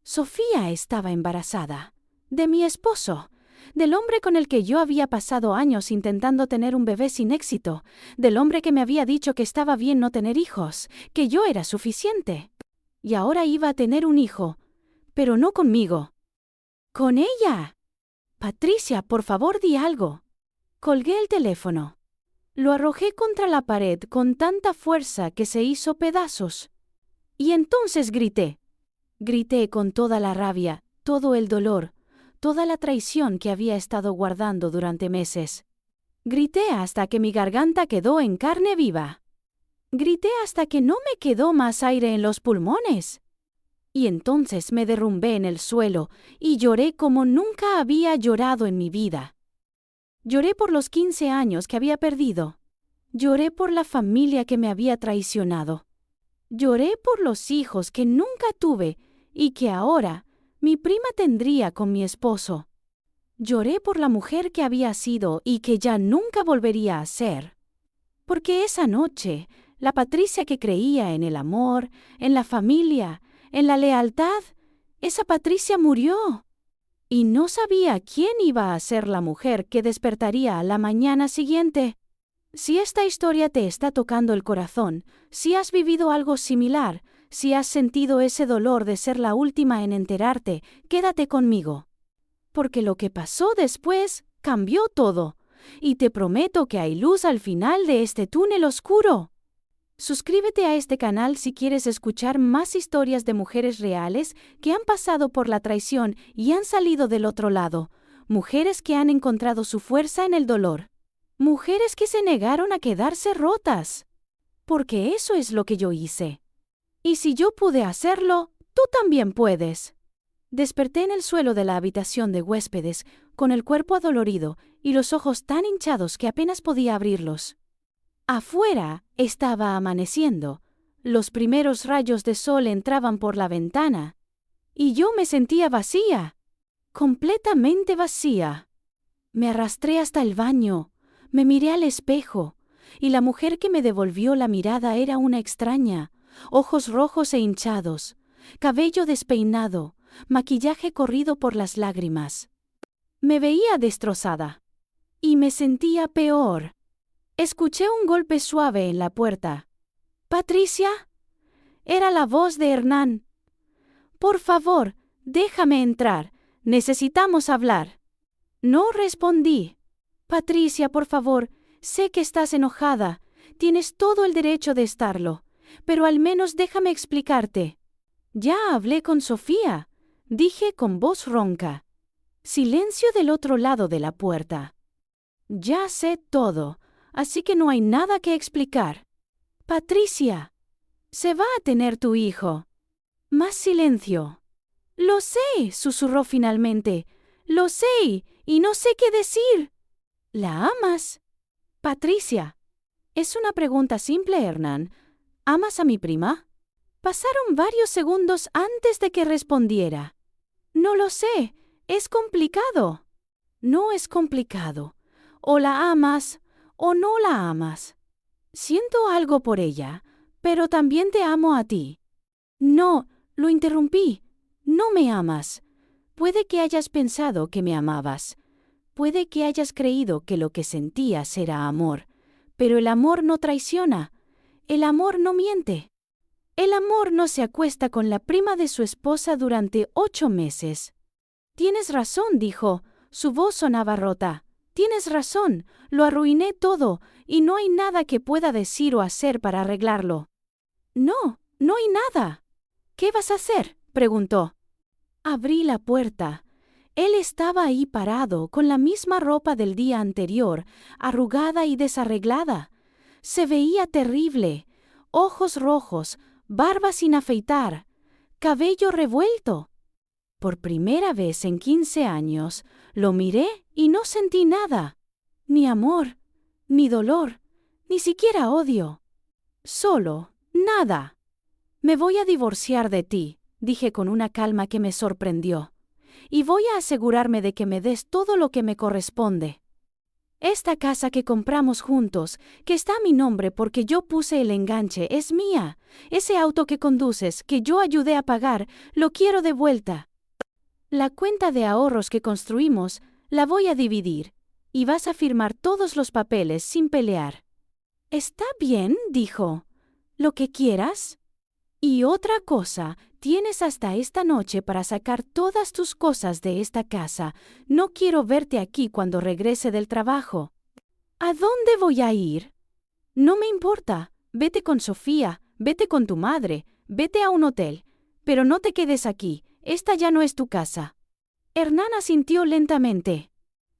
Sofía estaba embarazada. De mi esposo. Del hombre con el que yo había pasado años intentando tener un bebé sin éxito. Del hombre que me había dicho que estaba bien no tener hijos, que yo era suficiente. Y ahora iba a tener un hijo. Pero no conmigo. ¡Con ella! «Patricia, por favor, di algo». Colgué el teléfono. Lo arrojé contra la pared con tanta fuerza que se hizo pedazos. Y entonces grité. Grité con toda la rabia, todo el dolor, toda la traición que había estado guardando durante meses. Grité hasta que mi garganta quedó en carne viva. Grité hasta que no me quedó más aire en los pulmones. Y entonces me derrumbé en el suelo y lloré como nunca había llorado en mi vida. Lloré por los 15 años que había perdido. Lloré por la familia que me había traicionado. Lloré por los hijos que nunca tuve y que ahora mi prima tendría con mi esposo. Lloré por la mujer que había sido y que ya nunca volvería a ser. Porque esa noche, la Patricia que creía en el amor, en la familia, en la lealtad, esa Patricia murió. Y no sabía quién iba a ser la mujer que despertaría a la mañana siguiente. Si esta historia te está tocando el corazón, si has vivido algo similar, si has sentido ese dolor de ser la última en enterarte, quédate conmigo. Porque lo que pasó después cambió todo, y te prometo que hay luz al final de este túnel oscuro. Suscríbete a este canal si quieres escuchar más historias de mujeres reales que han pasado por la traición y han salido del otro lado, mujeres que han encontrado su fuerza en el dolor. Mujeres que se negaron a quedarse rotas. Porque eso es lo que yo hice. Y si yo pude hacerlo, tú también puedes. Desperté en el suelo de la habitación de huéspedes, con el cuerpo adolorido y los ojos tan hinchados que apenas podía abrirlos. Afuera estaba amaneciendo. Los primeros rayos de sol entraban por la ventana. Y yo me sentía vacía. Completamente vacía. Me arrastré hasta el baño. Me miré al espejo, y la mujer que me devolvió la mirada era una extraña, ojos rojos e hinchados, cabello despeinado, maquillaje corrido por las lágrimas. Me veía destrozada. Y me sentía peor. Escuché un golpe suave en la puerta. «¿Patricia?» Era la voz de Hernán. «Por favor, déjame entrar. Necesitamos hablar». No respondí. «Patricia, por favor, sé que estás enojada. Tienes todo el derecho de estarlo. Pero al menos déjame explicarte». Ya hablé con Sofía, dije con voz ronca. Silencio del otro lado de la puerta. Ya sé todo, así que no hay nada que explicar. Patricia, se va a tener tu hijo. Más silencio. Lo sé, susurró finalmente. Lo sé, y no sé qué decir. ¿La amas? Patricia. Es una pregunta simple, Hernán. ¿Amas a mi prima? Pasaron varios segundos antes de que respondiera. No lo sé, es complicado. No es complicado. O la amas o no la amas. Siento algo por ella, pero también te amo a ti. No, lo interrumpí. No me amas. Puede que hayas pensado que me amabas. Puede que hayas creído que lo que sentías era amor. Pero el amor no traiciona. El amor no miente. El amor no se acuesta con la prima de su esposa durante 8 meses. Tienes razón, dijo. Su voz sonaba rota. Tienes razón, lo arruiné todo, y no hay nada que pueda decir o hacer para arreglarlo. No, no hay nada. ¿Qué vas a hacer?, preguntó. Abrí la puerta. Él estaba ahí parado, con la misma ropa del día anterior, arrugada y desarreglada. Se veía terrible. Ojos rojos, barba sin afeitar, cabello revuelto. Por primera vez en 15 años, lo miré y no sentí nada. Ni amor, ni dolor, ni siquiera odio. Solo, nada. Me voy a divorciar de ti, dije con una calma que me sorprendió. Y voy a asegurarme de que me des todo lo que me corresponde. Esta casa que compramos juntos, que está a mi nombre porque yo puse el enganche, es mía. Ese auto que conduces, que yo ayudé a pagar, lo quiero de vuelta. La cuenta de ahorros que construimos, la voy a dividir, y vas a firmar todos los papeles sin pelear. Está bien, dijo. ¿Lo que quieras? Y otra cosa, tienes hasta esta noche para sacar todas tus cosas de esta casa. No quiero verte aquí cuando regrese del trabajo. ¿A dónde voy a ir? No me importa. Vete con Sofía, vete con tu madre, vete a un hotel. Pero no te quedes aquí, esta ya no es tu casa. Hernán asintió lentamente.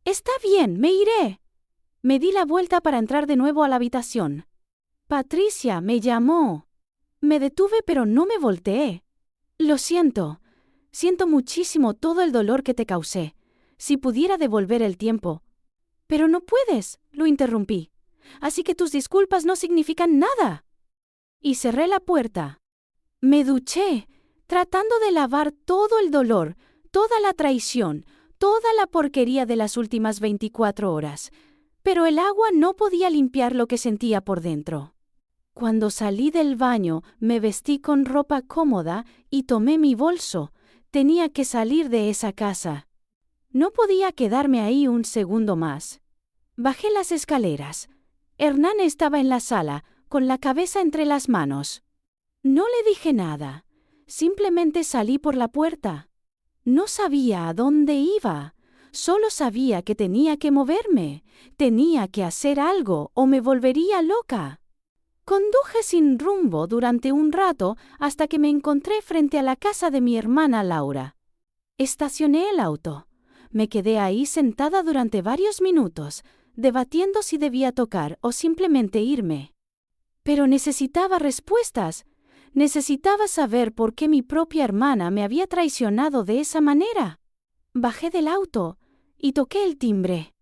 Está bien, me iré. Me di la vuelta para entrar de nuevo a la habitación. Patricia me llamó. Me detuve pero no me volteé. Lo siento. Siento muchísimo todo el dolor que te causé. Si pudiera devolver el tiempo. Pero no puedes, lo interrumpí. Así que tus disculpas no significan nada. Y cerré la puerta. Me duché, tratando de lavar todo el dolor, toda la traición, toda la porquería de las últimas 24 horas. Pero el agua no podía limpiar lo que sentía por dentro. Cuando salí del baño, me vestí con ropa cómoda y tomé mi bolso. Tenía que salir de esa casa. No podía quedarme ahí un segundo más. Bajé las escaleras. Hernán estaba en la sala, con la cabeza entre las manos. No le dije nada. Simplemente salí por la puerta. No sabía a dónde iba. Solo sabía que tenía que moverme. Tenía que hacer algo o me volvería loca. Conduje sin rumbo durante un rato hasta que me encontré frente a la casa de mi hermana Laura. Estacioné el auto. Me quedé ahí sentada durante varios minutos, debatiendo si debía tocar o simplemente irme. Pero necesitaba respuestas. Necesitaba saber por qué mi propia hermana me había traicionado de esa manera. Bajé del auto y toqué el timbre.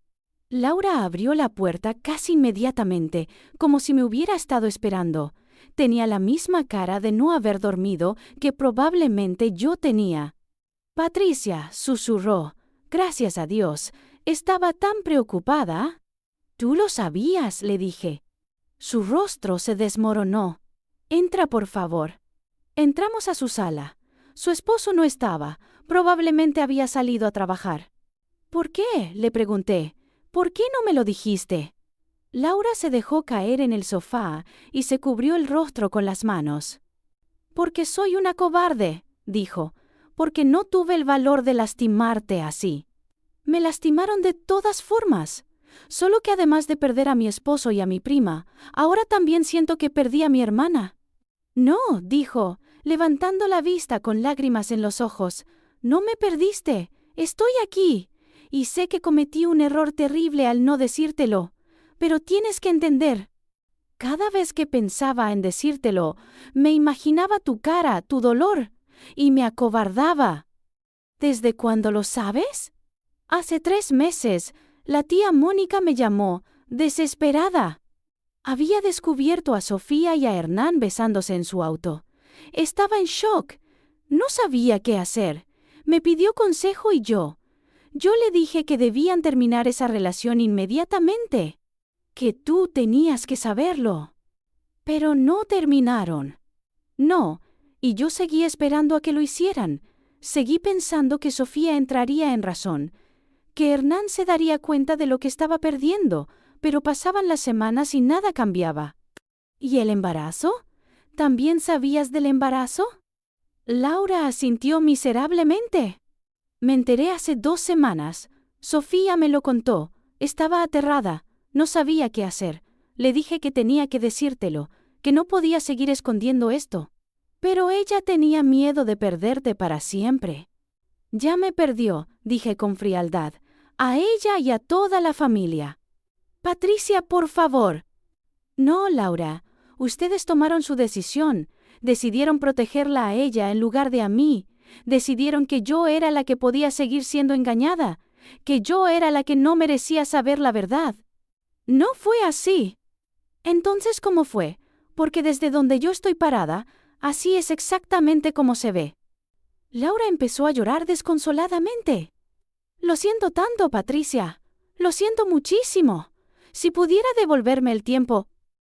Laura abrió la puerta casi inmediatamente, como si me hubiera estado esperando. Tenía la misma cara de no haber dormido que probablemente yo tenía. Patricia, susurró. Gracias a Dios. Estaba tan preocupada. Tú lo sabías, le dije. Su rostro se desmoronó. Entra, por favor. Entramos a su sala. Su esposo no estaba. Probablemente había salido a trabajar. ¿Por qué?, le pregunté. ¿Por qué no me lo dijiste? Laura se dejó caer en el sofá y se cubrió el rostro con las manos. Porque soy una cobarde, dijo. Porque no tuve el valor de lastimarte así. Me lastimaron de todas formas. Solo que además de perder a mi esposo y a mi prima, ahora también siento que perdí a mi hermana. No, dijo, levantando la vista con lágrimas en los ojos. No me perdiste, estoy aquí. Y sé que cometí un error terrible al no decírtelo, pero tienes que entender. Cada vez que pensaba en decírtelo, me imaginaba tu cara, tu dolor, y me acobardaba. ¿Desde cuándo lo sabes? Hace 3 meses, la tía Mónica me llamó, desesperada. Había descubierto a Sofía y a Hernán besándose en su auto. Estaba en shock. No sabía qué hacer. Me pidió consejo y yo le dije que debían terminar esa relación inmediatamente. Que tú tenías que saberlo. Pero no terminaron. No, y yo seguí esperando a que lo hicieran. Seguí pensando que Sofía entraría en razón, que Hernán se daría cuenta de lo que estaba perdiendo, pero pasaban las semanas y nada cambiaba. ¿Y el embarazo? ¿También sabías del embarazo? Laura asintió miserablemente. Me enteré hace 2 semanas. Sofía me lo contó. Estaba aterrada. No sabía qué hacer. Le dije que tenía que decírtelo, que no podía seguir escondiendo esto. Pero ella tenía miedo de perderte para siempre. Ya me perdió, dije con frialdad, a ella y a toda la familia. Patricia, por favor. No, Laura. Ustedes tomaron su decisión. Decidieron protegerla a ella en lugar de a mí. Decidieron que yo era la que podía seguir siendo engañada, que yo era la que no merecía saber la verdad. No fue así. Entonces, ¿cómo fue? Porque desde donde yo estoy parada, así es exactamente como se ve. Laura empezó a llorar desconsoladamente. Lo siento tanto, Patricia. Lo siento muchísimo. Si pudiera devolverme el tiempo.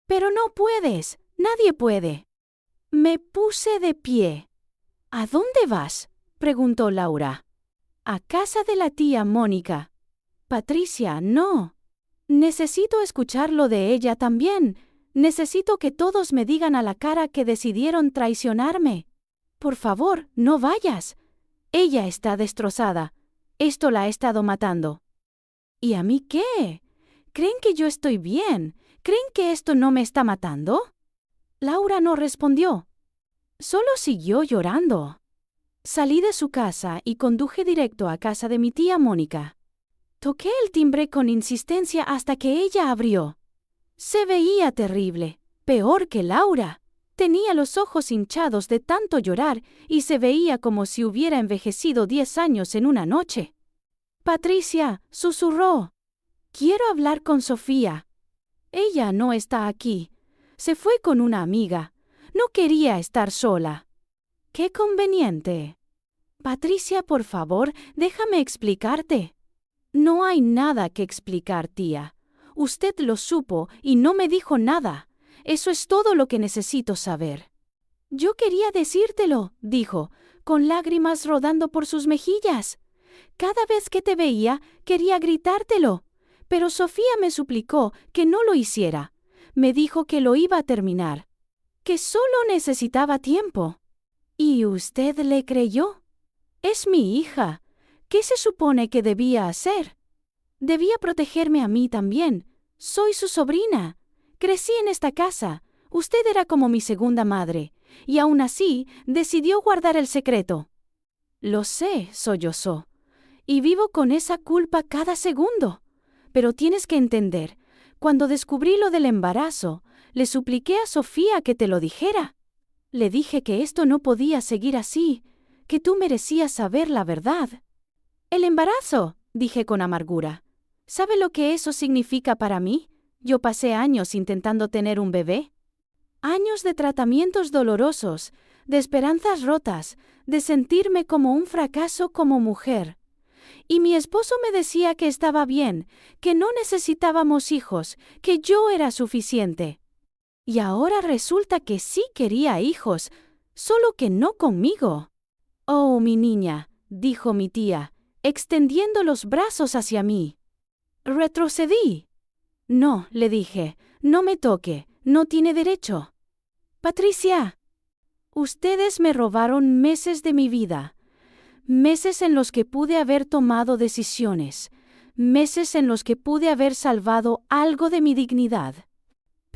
Pero no puedes. Nadie puede. Me puse de pie. ¿A dónde vas?, preguntó Laura. A casa de la tía Mónica. Patricia, no. Necesito escucharlo de ella también. Necesito que todos me digan a la cara que decidieron traicionarme. Por favor, no vayas. Ella está destrozada. Esto la ha estado matando. ¿Y a mí qué? ¿Creen que yo estoy bien? ¿Creen que esto no me está matando? Laura no respondió. Solo siguió llorando. Salí de su casa y conduje directo a casa de mi tía Mónica. Toqué el timbre con insistencia hasta que ella abrió. Se veía terrible, peor que Laura. Tenía los ojos hinchados de tanto llorar y se veía como si hubiera envejecido 10 años en una noche. Patricia, susurró. Quiero hablar con Sofía. Ella no está aquí. Se fue con una amiga. No quería estar sola. ¡Qué conveniente! Patricia, por favor, déjame explicarte. No hay nada que explicar, tía. Usted lo supo y no me dijo nada. Eso es todo lo que necesito saber. Yo quería decírtelo, dijo, con lágrimas rodando por sus mejillas. Cada vez que te veía, quería gritártelo. Pero Sofía me suplicó que no lo hiciera. Me dijo que lo iba a terminar. Que solo necesitaba tiempo. ¿Y usted le creyó? Es mi hija. ¿Qué se supone que debía hacer? Debía protegerme a mí también. Soy su sobrina. Crecí en esta casa. Usted era como mi segunda madre. Y aún así, decidió guardar el secreto. Lo sé, sollozó. Y vivo con esa culpa cada segundo. Pero tienes que entender, cuando descubrí lo del embarazo, le supliqué a Sofía que te lo dijera. Le dije que esto no podía seguir así, que tú merecías saber la verdad. El embarazo, dije con amargura. ¿Sabe lo que eso significa para mí? Yo pasé años intentando tener un bebé. Años de tratamientos dolorosos, de esperanzas rotas, de sentirme como un fracaso como mujer. Y mi esposo me decía que estaba bien, que no necesitábamos hijos, que yo era suficiente. Y ahora resulta que sí quería hijos, solo que no conmigo. Oh, mi niña, dijo mi tía, extendiendo los brazos hacia mí. Retrocedí. No, le dije, no me toque, no tiene derecho. Patricia, ustedes me robaron meses de mi vida. Meses en los que pude haber tomado decisiones, meses en los que pude haber salvado algo de mi dignidad.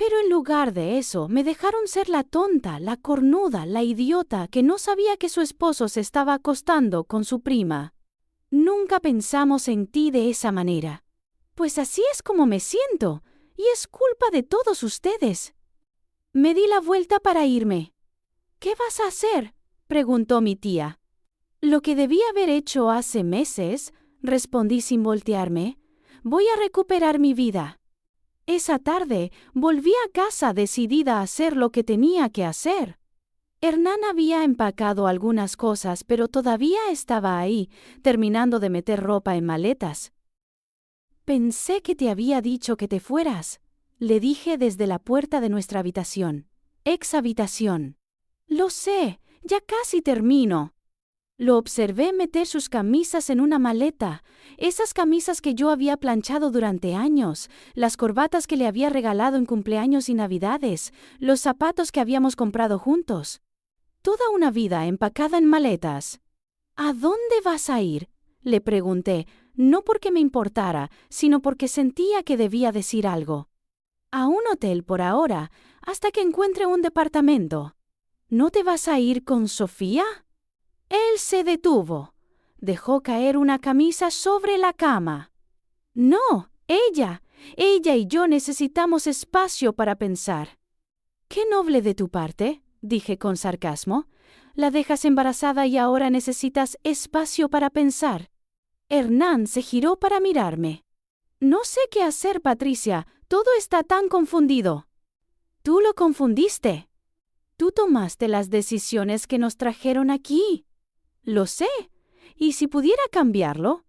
Pero en lugar de eso, me dejaron ser la tonta, la cornuda, la idiota que no sabía que su esposo se estaba acostando con su prima. Nunca pensamos en ti de esa manera. Pues así es como me siento, y es culpa de todos ustedes. Me di la vuelta para irme. ¿Qué vas a hacer?, preguntó mi tía. Lo que debí haber hecho hace meses, respondí sin voltearme. Voy a recuperar mi vida. Esa tarde volví a casa decidida a hacer lo que tenía que hacer. Hernán había empacado algunas cosas, pero todavía estaba ahí, terminando de meter ropa en maletas. Pensé que te había dicho que te fueras, le dije desde la puerta de nuestra habitación. Ex habitación. Lo sé, ya casi termino. Lo observé meter sus camisas en una maleta, esas camisas que yo había planchado durante años, las corbatas que le había regalado en cumpleaños y navidades, los zapatos que habíamos comprado juntos. Toda una vida empacada en maletas. ¿A dónde vas a ir?, le pregunté, no porque me importara, sino porque sentía que debía decir algo. A un hotel por ahora, hasta que encuentre un departamento. ¿No te vas a ir con Sofía? Él se detuvo. Dejó caer una camisa sobre la cama. No, ella y yo necesitamos espacio para pensar. Qué noble de tu parte, dije con sarcasmo. La dejas embarazada y ahora necesitas espacio para pensar. Hernán se giró para mirarme. No sé qué hacer, Patricia, todo está tan confundido. Tú lo confundiste. Tú tomaste las decisiones que nos trajeron aquí. Lo sé. ¿Y si pudiera cambiarlo?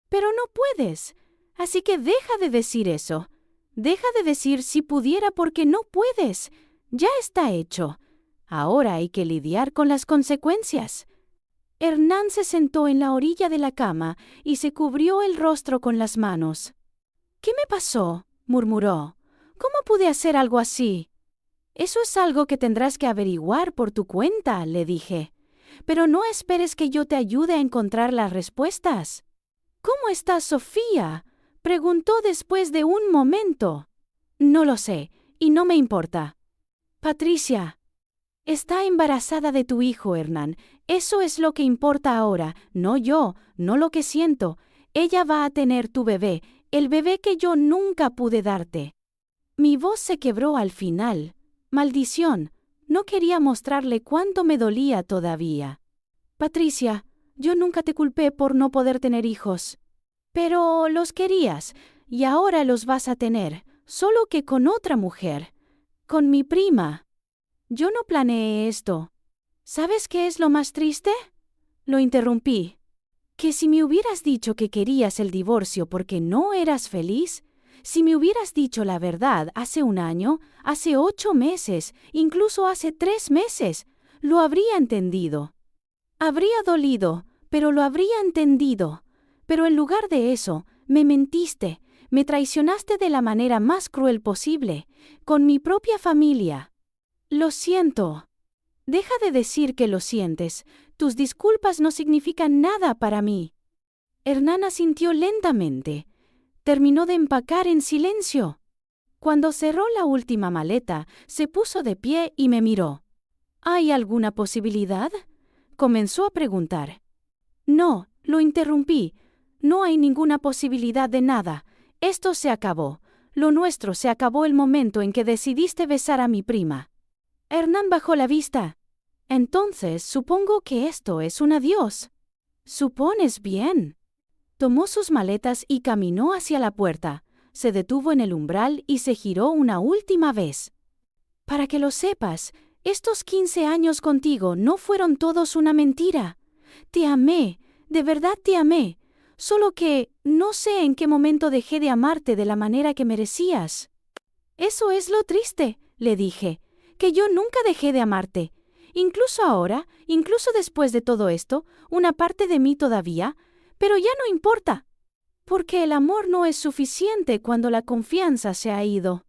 Pero no puedes. Así que deja de decir eso. Deja de decir si pudiera porque no puedes. Ya está hecho. Ahora hay que lidiar con las consecuencias. Hernán se sentó en la orilla de la cama y se cubrió el rostro con las manos. ¿Qué me pasó?, murmuró. ¿Cómo pude hacer algo así? Eso es algo que tendrás que averiguar por tu cuenta, le dije. Pero no esperes que yo te ayude a encontrar las respuestas. ¿Cómo está Sofía?, preguntó después de un momento. No lo sé, y no me importa. Patricia, está embarazada de tu hijo, Hernán. Eso es lo que importa ahora, no yo, no lo que siento. Ella va a tener tu bebé, el bebé que yo nunca pude darte. Mi voz se quebró al final. Maldición, no quería mostrarle cuánto me dolía todavía. Patricia, yo nunca te culpé por no poder tener hijos. Pero los querías, y ahora los vas a tener, solo que con otra mujer. Con mi prima. Yo no planeé esto. ¿Sabes qué es lo más triste?, lo interrumpí. Que si me hubieras dicho que querías el divorcio porque no eras feliz, si me hubieras dicho la verdad hace un año, hace 8 meses, incluso hace 3 meses, lo habría entendido. Habría dolido, pero lo habría entendido. Pero en lugar de eso, me mentiste, me traicionaste de la manera más cruel posible, con mi propia familia. Lo siento. Deja de decir que lo sientes. Tus disculpas no significan nada para mí. Hernán asintió lentamente. Terminó de empacar en silencio. Cuando cerró la última maleta, se puso de pie y me miró. ¿Hay alguna posibilidad?, comenzó a preguntar. No, lo interrumpí. No hay ninguna posibilidad de nada. Esto se acabó. Lo nuestro se acabó el momento en que decidiste besar a mi prima. Hernán bajó la vista. Entonces, supongo que esto es un adiós. ¿Supones bien? Tomó sus maletas y caminó hacia la puerta. Se detuvo en el umbral y se giró una última vez. Para que lo sepas, estos 15 años contigo no fueron todos una mentira. Te amé, de verdad te amé. Solo que no sé en qué momento dejé de amarte de la manera que merecías. Eso es lo triste, le dije, que yo nunca dejé de amarte. Incluso ahora, incluso después de todo esto, una parte de mí todavía, pero ya no importa. Porque el amor no es suficiente cuando la confianza se ha ido.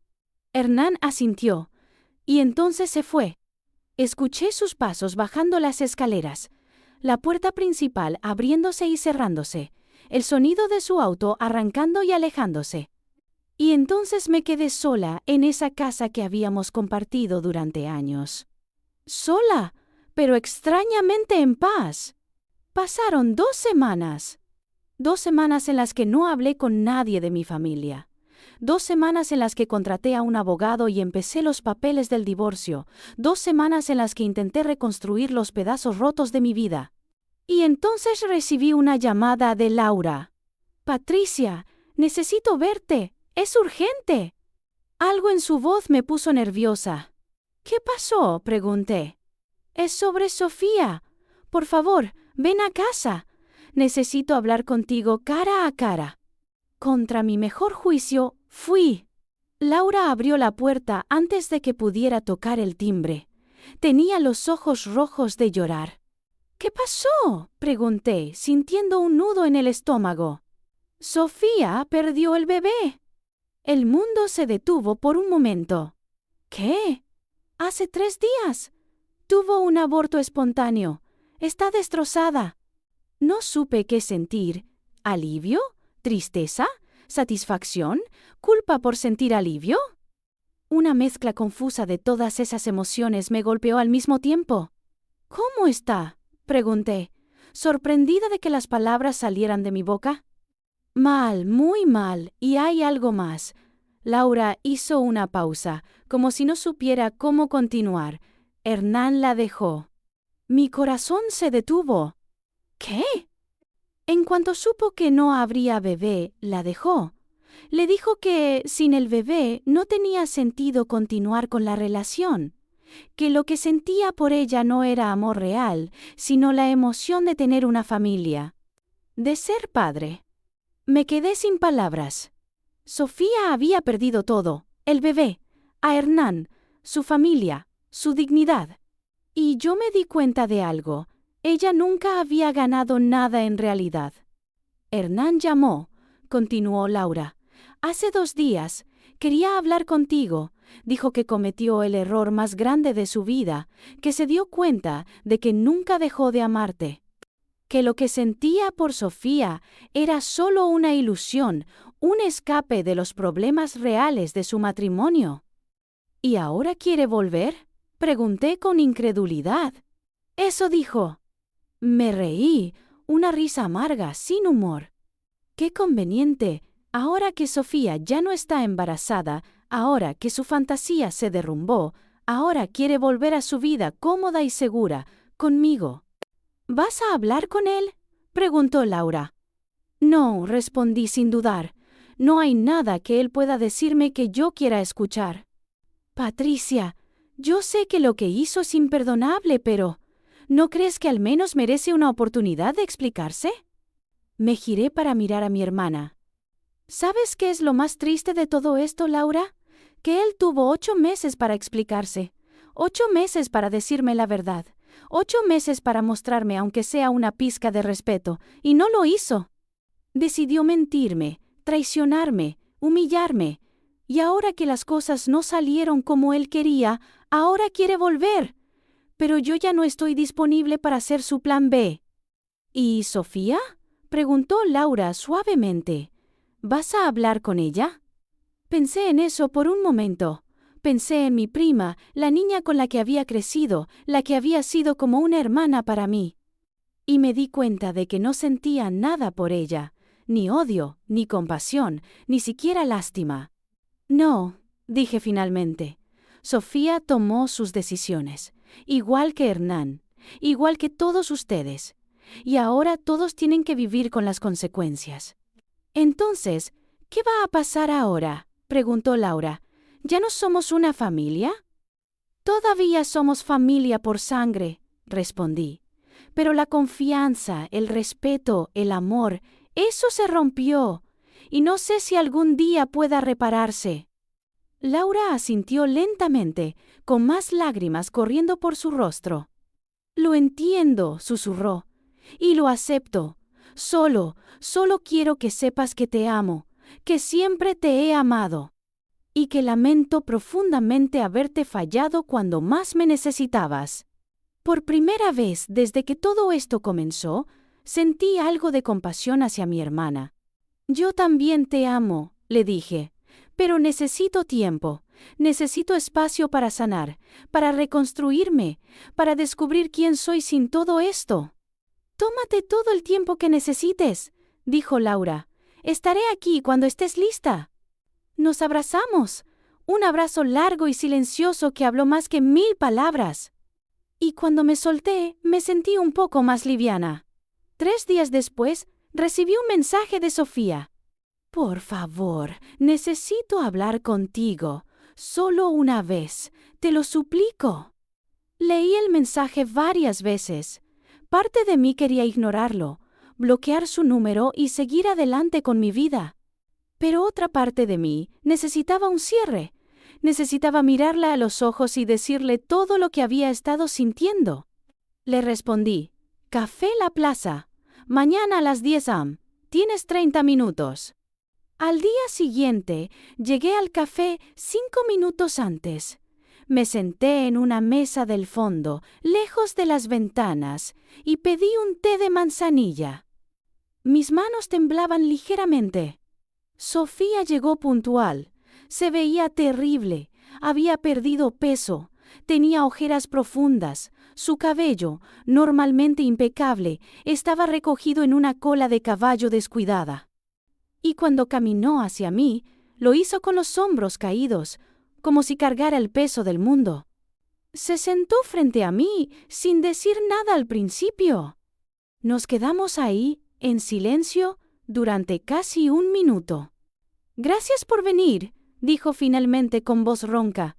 Hernán asintió, y entonces se fue. Escuché sus pasos bajando las escaleras, la puerta principal abriéndose y cerrándose, el sonido de su auto arrancando y alejándose. Y entonces me quedé sola en esa casa que habíamos compartido durante años. Sola, pero extrañamente en paz. Pasaron 2 semanas. 2 semanas en las que no hablé con nadie de mi familia. 2 semanas en las que contraté a un abogado y empecé los papeles del divorcio. 2 semanas en las que intenté reconstruir los pedazos rotos de mi vida. Y entonces recibí una llamada de Laura. Patricia, necesito verte. Es urgente. Algo en su voz me puso nerviosa. ¿Qué pasó?, pregunté. Es sobre Sofía. Por favor, ven a casa. Necesito hablar contigo cara a cara. Contra mi mejor juicio, fui. Laura abrió la puerta antes de que pudiera tocar el timbre. Tenía los ojos rojos de llorar. ¿Qué pasó?, pregunté, sintiendo un nudo en el estómago. Sofía perdió el bebé. El mundo se detuvo por un momento. ¿Qué? Hace 3 días. Tuvo un aborto espontáneo. Está destrozada. No supe qué sentir. ¿Alivio? ¿Tristeza? ¿Satisfacción? ¿Culpa por sentir alivio? Una mezcla confusa de todas esas emociones me golpeó al mismo tiempo. ¿Cómo está?, pregunté, sorprendida de que las palabras salieran de mi boca. Mal, muy mal, y hay algo más. Laura hizo una pausa, como si no supiera cómo continuar. Hernán la dejó. Mi corazón se detuvo. ¿Qué? En cuanto supo que no habría bebé, la dejó. Le dijo que, sin el bebé, no tenía sentido continuar con la relación, que lo que sentía por ella no era amor real, sino la emoción de tener una familia, de ser padre. Me quedé sin palabras. Sofía había perdido todo: el bebé, a Hernán, su familia, su dignidad. Y yo me di cuenta de algo: ella nunca había ganado nada en realidad. Hernán llamó, continuó Laura. Hace 2 días, quería hablar contigo. Dijo que cometió el error más grande de su vida, que se dio cuenta de que nunca dejó de amarte. Que lo que sentía por Sofía era solo una ilusión, un escape de los problemas reales de su matrimonio. ¿Y ahora quiere volver?, pregunté con incredulidad. Eso dijo. Me reí, una risa amarga, sin humor. Qué conveniente, ahora que Sofía ya no está embarazada, ahora que su fantasía se derrumbó, ahora quiere volver a su vida cómoda y segura, conmigo. ¿Vas a hablar con él?, preguntó Laura. No, respondí sin dudar. No hay nada que él pueda decirme que yo quiera escuchar. Patricia, yo sé que lo que hizo es imperdonable, pero ¿no crees que al menos merece una oportunidad de explicarse? Me giré para mirar a mi hermana. ¿Sabes qué es lo más triste de todo esto, Laura? Que él tuvo 8 meses para explicarse, 8 meses para decirme la verdad, 8 meses para mostrarme aunque sea una pizca de respeto, y no lo hizo. Decidió mentirme, traicionarme, humillarme, y ahora que las cosas no salieron como él quería, ahora quiere volver. Pero yo ya no estoy disponible para ser su plan B. ¿Y Sofía?, preguntó Laura suavemente. ¿Vas a hablar con ella? Pensé en eso por un momento. Pensé en mi prima, la niña con la que había crecido, la que había sido como una hermana para mí. Y me di cuenta de que no sentía nada por ella, ni odio, ni compasión, ni siquiera lástima. No, dije finalmente. Sofía tomó sus decisiones, igual que Hernán, igual que todos ustedes. Y ahora todos tienen que vivir con las consecuencias. Entonces, ¿qué va a pasar ahora?, preguntó Laura. ¿Ya no somos una familia? Todavía somos familia por sangre, respondí. Pero la confianza, el respeto, el amor, eso se rompió, y no sé si algún día pueda repararse. Laura asintió lentamente, con más lágrimas corriendo por su rostro. Lo entiendo, susurró, y lo acepto. Solo quiero que sepas que te amo, que siempre te he amado, y que lamento profundamente haberte fallado cuando más me necesitabas. Por primera vez desde que todo esto comenzó, sentí algo de compasión hacia mi hermana. Yo también te amo, le dije, Pero necesito tiempo. Necesito espacio para sanar, para reconstruirme, para descubrir quién soy sin todo esto. Tómate todo el tiempo que necesites, dijo Laura. Estaré aquí cuando estés lista. Nos abrazamos. Un abrazo largo y silencioso que habló más que 1000 palabras. Y cuando me solté, me sentí un poco más liviana. 3 días después, recibí un mensaje de Sofía. Por favor, necesito hablar contigo. Solo una vez. Te lo suplico. Leí el mensaje varias veces. Parte de mí quería ignorarlo, bloquear su número y seguir adelante con mi vida. Pero otra parte de mí necesitaba un cierre. Necesitaba mirarla a los ojos y decirle todo lo que había estado sintiendo. Le respondí, Café La Plaza. Mañana a las 10 am. Tienes 30 minutos. Al día siguiente, llegué al café 5 minutos antes. Me senté en una mesa del fondo, lejos de las ventanas, y pedí un té de manzanilla. Mis manos temblaban ligeramente. Sofía llegó puntual. Se veía terrible. Había perdido peso. Tenía ojeras profundas. Su cabello, normalmente impecable, estaba recogido en una cola de caballo descuidada. Y cuando caminó hacia mí, lo hizo con los hombros caídos, como si cargara el peso del mundo. Se sentó frente a mí, sin decir nada al principio. Nos quedamos ahí, en silencio, durante casi 1 minuto. Gracias por venir, dijo finalmente con voz ronca.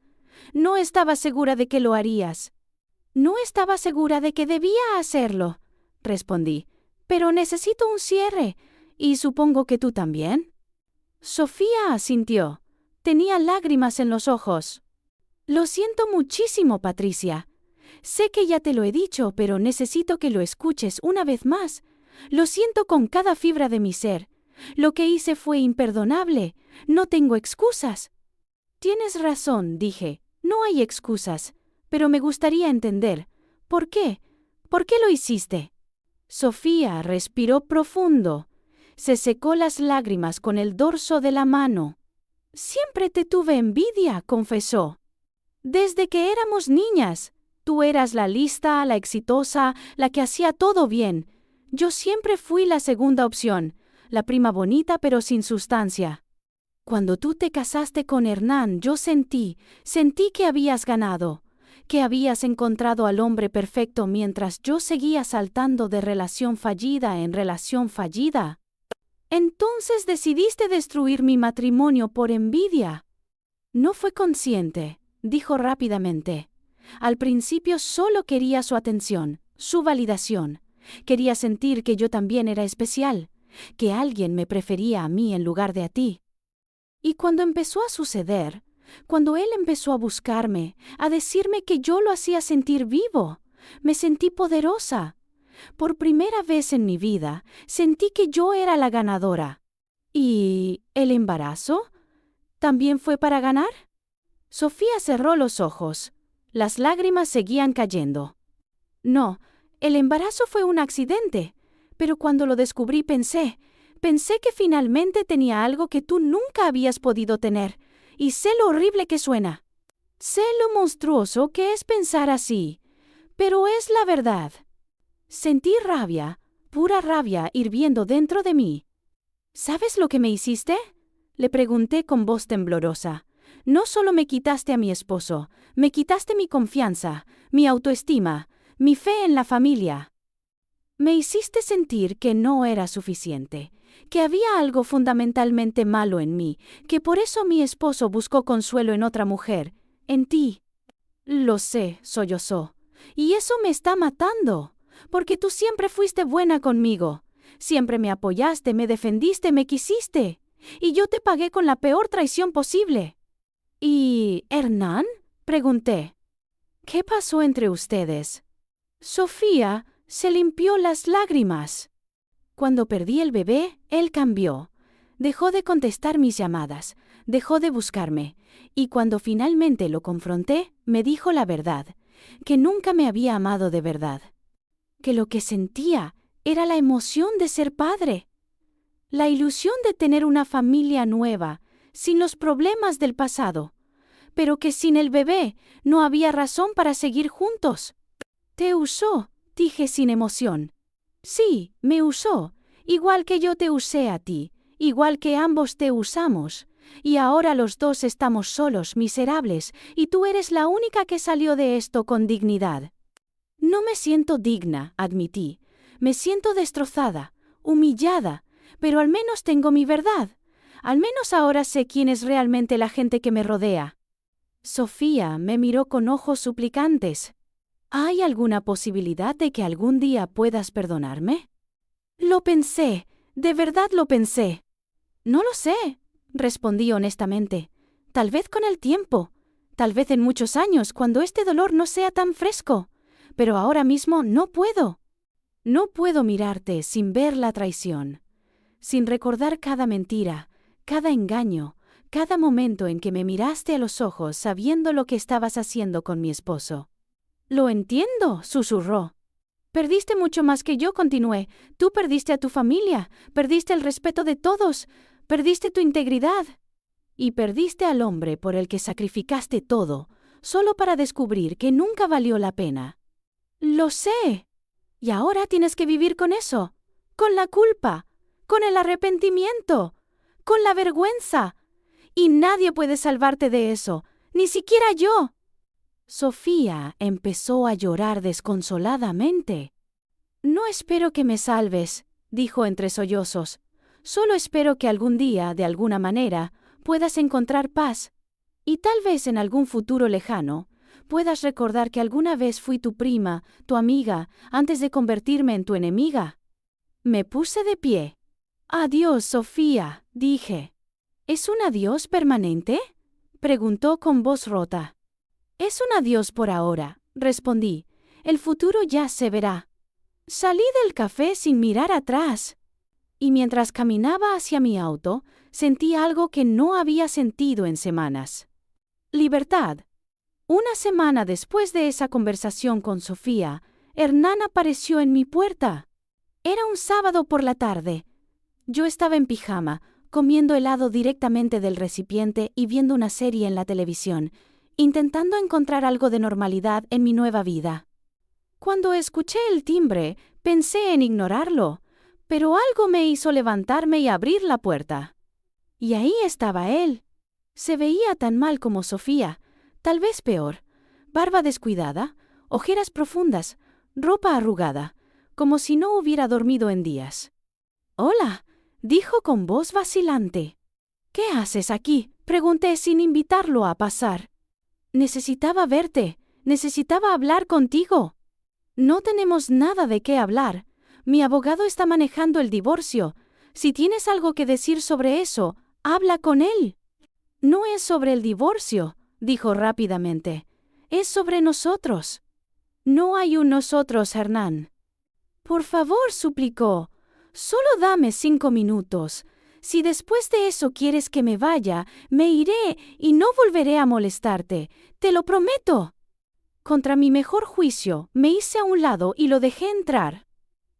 No estaba segura de que lo harías. No estaba segura de que debía hacerlo, respondí. Pero necesito un cierre. ¿Y supongo que tú también? Sofía asintió. Tenía lágrimas en los ojos. Lo siento muchísimo, Patricia. Sé que ya te lo he dicho, pero necesito que lo escuches una vez más. Lo siento con cada fibra de mi ser. Lo que hice fue imperdonable. No tengo excusas. Tienes razón, dije. No hay excusas. Pero me gustaría entender. ¿Por qué? ¿Por qué lo hiciste? Sofía respiró profundo. Se secó las lágrimas con el dorso de la mano. Siempre te tuve envidia, confesó. Desde que éramos niñas. Tú eras la lista, la exitosa, la que hacía todo bien. Yo siempre fui la segunda opción, la prima bonita pero sin sustancia. Cuando tú te casaste con Hernán, yo sentí que habías ganado, que habías encontrado al hombre perfecto mientras yo seguía saltando de relación fallida en relación fallida. Entonces decidiste destruir mi matrimonio por envidia. No fue consciente, dijo rápidamente. Al principio solo quería su atención, su validación. Quería sentir que yo también era especial, que alguien me prefería a mí en lugar de a ti. Y cuando empezó a suceder, cuando él empezó a buscarme, a decirme que yo lo hacía sentir vivo, me sentí poderosa. Por primera vez en mi vida, sentí que yo era la ganadora. ¿Y el embarazo? ¿También fue para ganar? Sofía cerró los ojos. Las lágrimas seguían cayendo. No, el embarazo fue un accidente, pero cuando lo descubrí pensé que finalmente tenía algo que tú nunca habías podido tener, y sé lo horrible que suena. Sé lo monstruoso que es pensar así, pero es la verdad. Sentí rabia, pura rabia hirviendo dentro de mí. ¿Sabes lo que me hiciste? Le pregunté con voz temblorosa. No solo me quitaste a mi esposo, me quitaste mi confianza, mi autoestima, mi fe en la familia. Me hiciste sentir que no era suficiente, que había algo fundamentalmente malo en mí, que por eso mi esposo buscó consuelo en otra mujer, en ti. Lo sé, sollozó. Y eso me está matando. Porque tú siempre fuiste buena conmigo. Siempre me apoyaste, me defendiste, me quisiste. Y yo te pagué con la peor traición posible. ¿Y Hernán? Pregunté. ¿Qué pasó entre ustedes? Sofía se limpió las lágrimas. Cuando perdí el bebé, él cambió. Dejó de contestar mis llamadas, dejó de buscarme. Y cuando finalmente lo confronté, me dijo la verdad, que nunca me había amado de verdad. Que lo que sentía era la emoción de ser padre, la ilusión de tener una familia nueva, sin los problemas del pasado, pero que sin el bebé no había razón para seguir juntos. Te usó, dije sin emoción. Sí, me usó, igual que yo te usé a ti, igual que ambos te usamos, y ahora los dos estamos solos, miserables, y tú eres la única que salió de esto con dignidad. No me siento digna, admití. Me siento destrozada, humillada, pero al menos tengo mi verdad. Al menos ahora sé quién es realmente la gente que me rodea. Sofía me miró con ojos suplicantes. ¿Hay alguna posibilidad de que algún día puedas perdonarme? Lo pensé, de verdad lo pensé. No lo sé, respondí honestamente. Tal vez con el tiempo, tal vez en muchos años, cuando este dolor no sea tan fresco. Pero ahora mismo no puedo. No puedo mirarte sin ver la traición, sin recordar cada mentira, cada engaño, cada momento en que me miraste a los ojos sabiendo lo que estabas haciendo con mi esposo. Lo entiendo, susurró. Perdiste mucho más que yo, continué. Tú perdiste a tu familia, perdiste el respeto de todos, perdiste tu integridad. Y perdiste al hombre por el que sacrificaste todo, solo para descubrir que nunca valió la pena. Lo sé. Y ahora tienes que vivir con eso, con la culpa, con el arrepentimiento, con la vergüenza. Y nadie puede salvarte de eso, ni siquiera yo. Sofía empezó a llorar desconsoladamente. No espero que me salves, dijo entre sollozos. Solo espero que algún día, de alguna manera, puedas encontrar paz. Y tal vez en algún futuro lejano, puedas recordar que alguna vez fui tu prima, tu amiga, antes de convertirme en tu enemiga. Me puse de pie. Adiós, Sofía, dije. ¿Es un adiós permanente? Preguntó con voz rota. Es un adiós por ahora, respondí. El futuro ya se verá. Salí del café sin mirar atrás. Y mientras caminaba hacia mi auto, sentí algo que no había sentido en semanas. Libertad. Una semana después de esa conversación con Sofía, Hernán apareció en mi puerta. Era un sábado por la tarde. Yo estaba en pijama, comiendo helado directamente del recipiente y viendo una serie en la televisión, intentando encontrar algo de normalidad en mi nueva vida. Cuando escuché el timbre, pensé en ignorarlo, pero algo me hizo levantarme y abrir la puerta. Y ahí estaba él. Se veía tan mal como Sofía, tal vez peor. Barba descuidada, ojeras profundas, ropa arrugada, como si no hubiera dormido en días. «Hola», dijo con voz vacilante. «¿Qué haces aquí?», pregunté sin invitarlo a pasar. «Necesitaba verte, necesitaba hablar contigo». «No tenemos nada de qué hablar. Mi abogado está manejando el divorcio. Si tienes algo que decir sobre eso, habla con él». «No es sobre el divorcio», dijo rápidamente. «Es sobre nosotros». «No hay un nosotros, Hernán». «Por favor», suplicó. «Solo dame 5 minutos. Si después de eso quieres que me vaya, me iré y no volveré a molestarte. Te lo prometo». Contra mi mejor juicio, me hice a un lado y lo dejé entrar.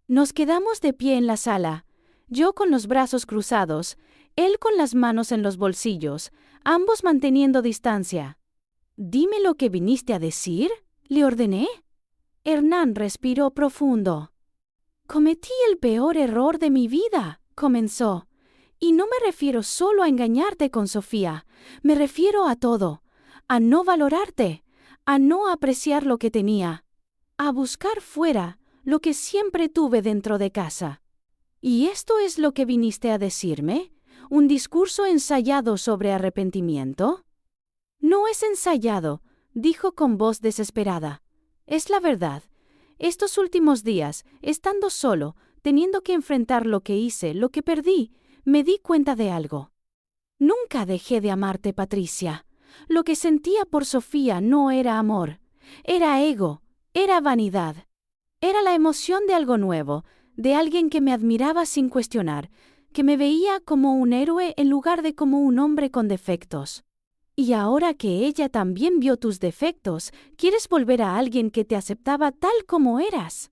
Nos quedamos de pie en la sala, yo con los brazos cruzados, él con las manos en los bolsillos, ambos manteniendo distancia. «Dime lo que viniste a decir», le ordené. Hernán respiró profundo. «Cometí el peor error de mi vida», comenzó. «Y no me refiero solo a engañarte con Sofía, me refiero a todo, a no valorarte, a no apreciar lo que tenía, a buscar fuera lo que siempre tuve dentro de casa. ¿Y esto es lo que viniste a decirme? ¿Un discurso ensayado sobre arrepentimiento?» «No es ensayado», dijo con voz desesperada. «Es la verdad. Estos últimos días, estando solo, teniendo que enfrentar lo que hice, lo que perdí, me di cuenta de algo. Nunca dejé de amarte, Patricia. Lo que sentía por Sofía no era amor, era ego, era vanidad. Era la emoción de algo nuevo, de alguien que me admiraba sin cuestionar, que me veía como un héroe en lugar de como un hombre con defectos. Y ahora que ella también vio tus defectos, ¿quieres volver a alguien que te aceptaba tal como eras?»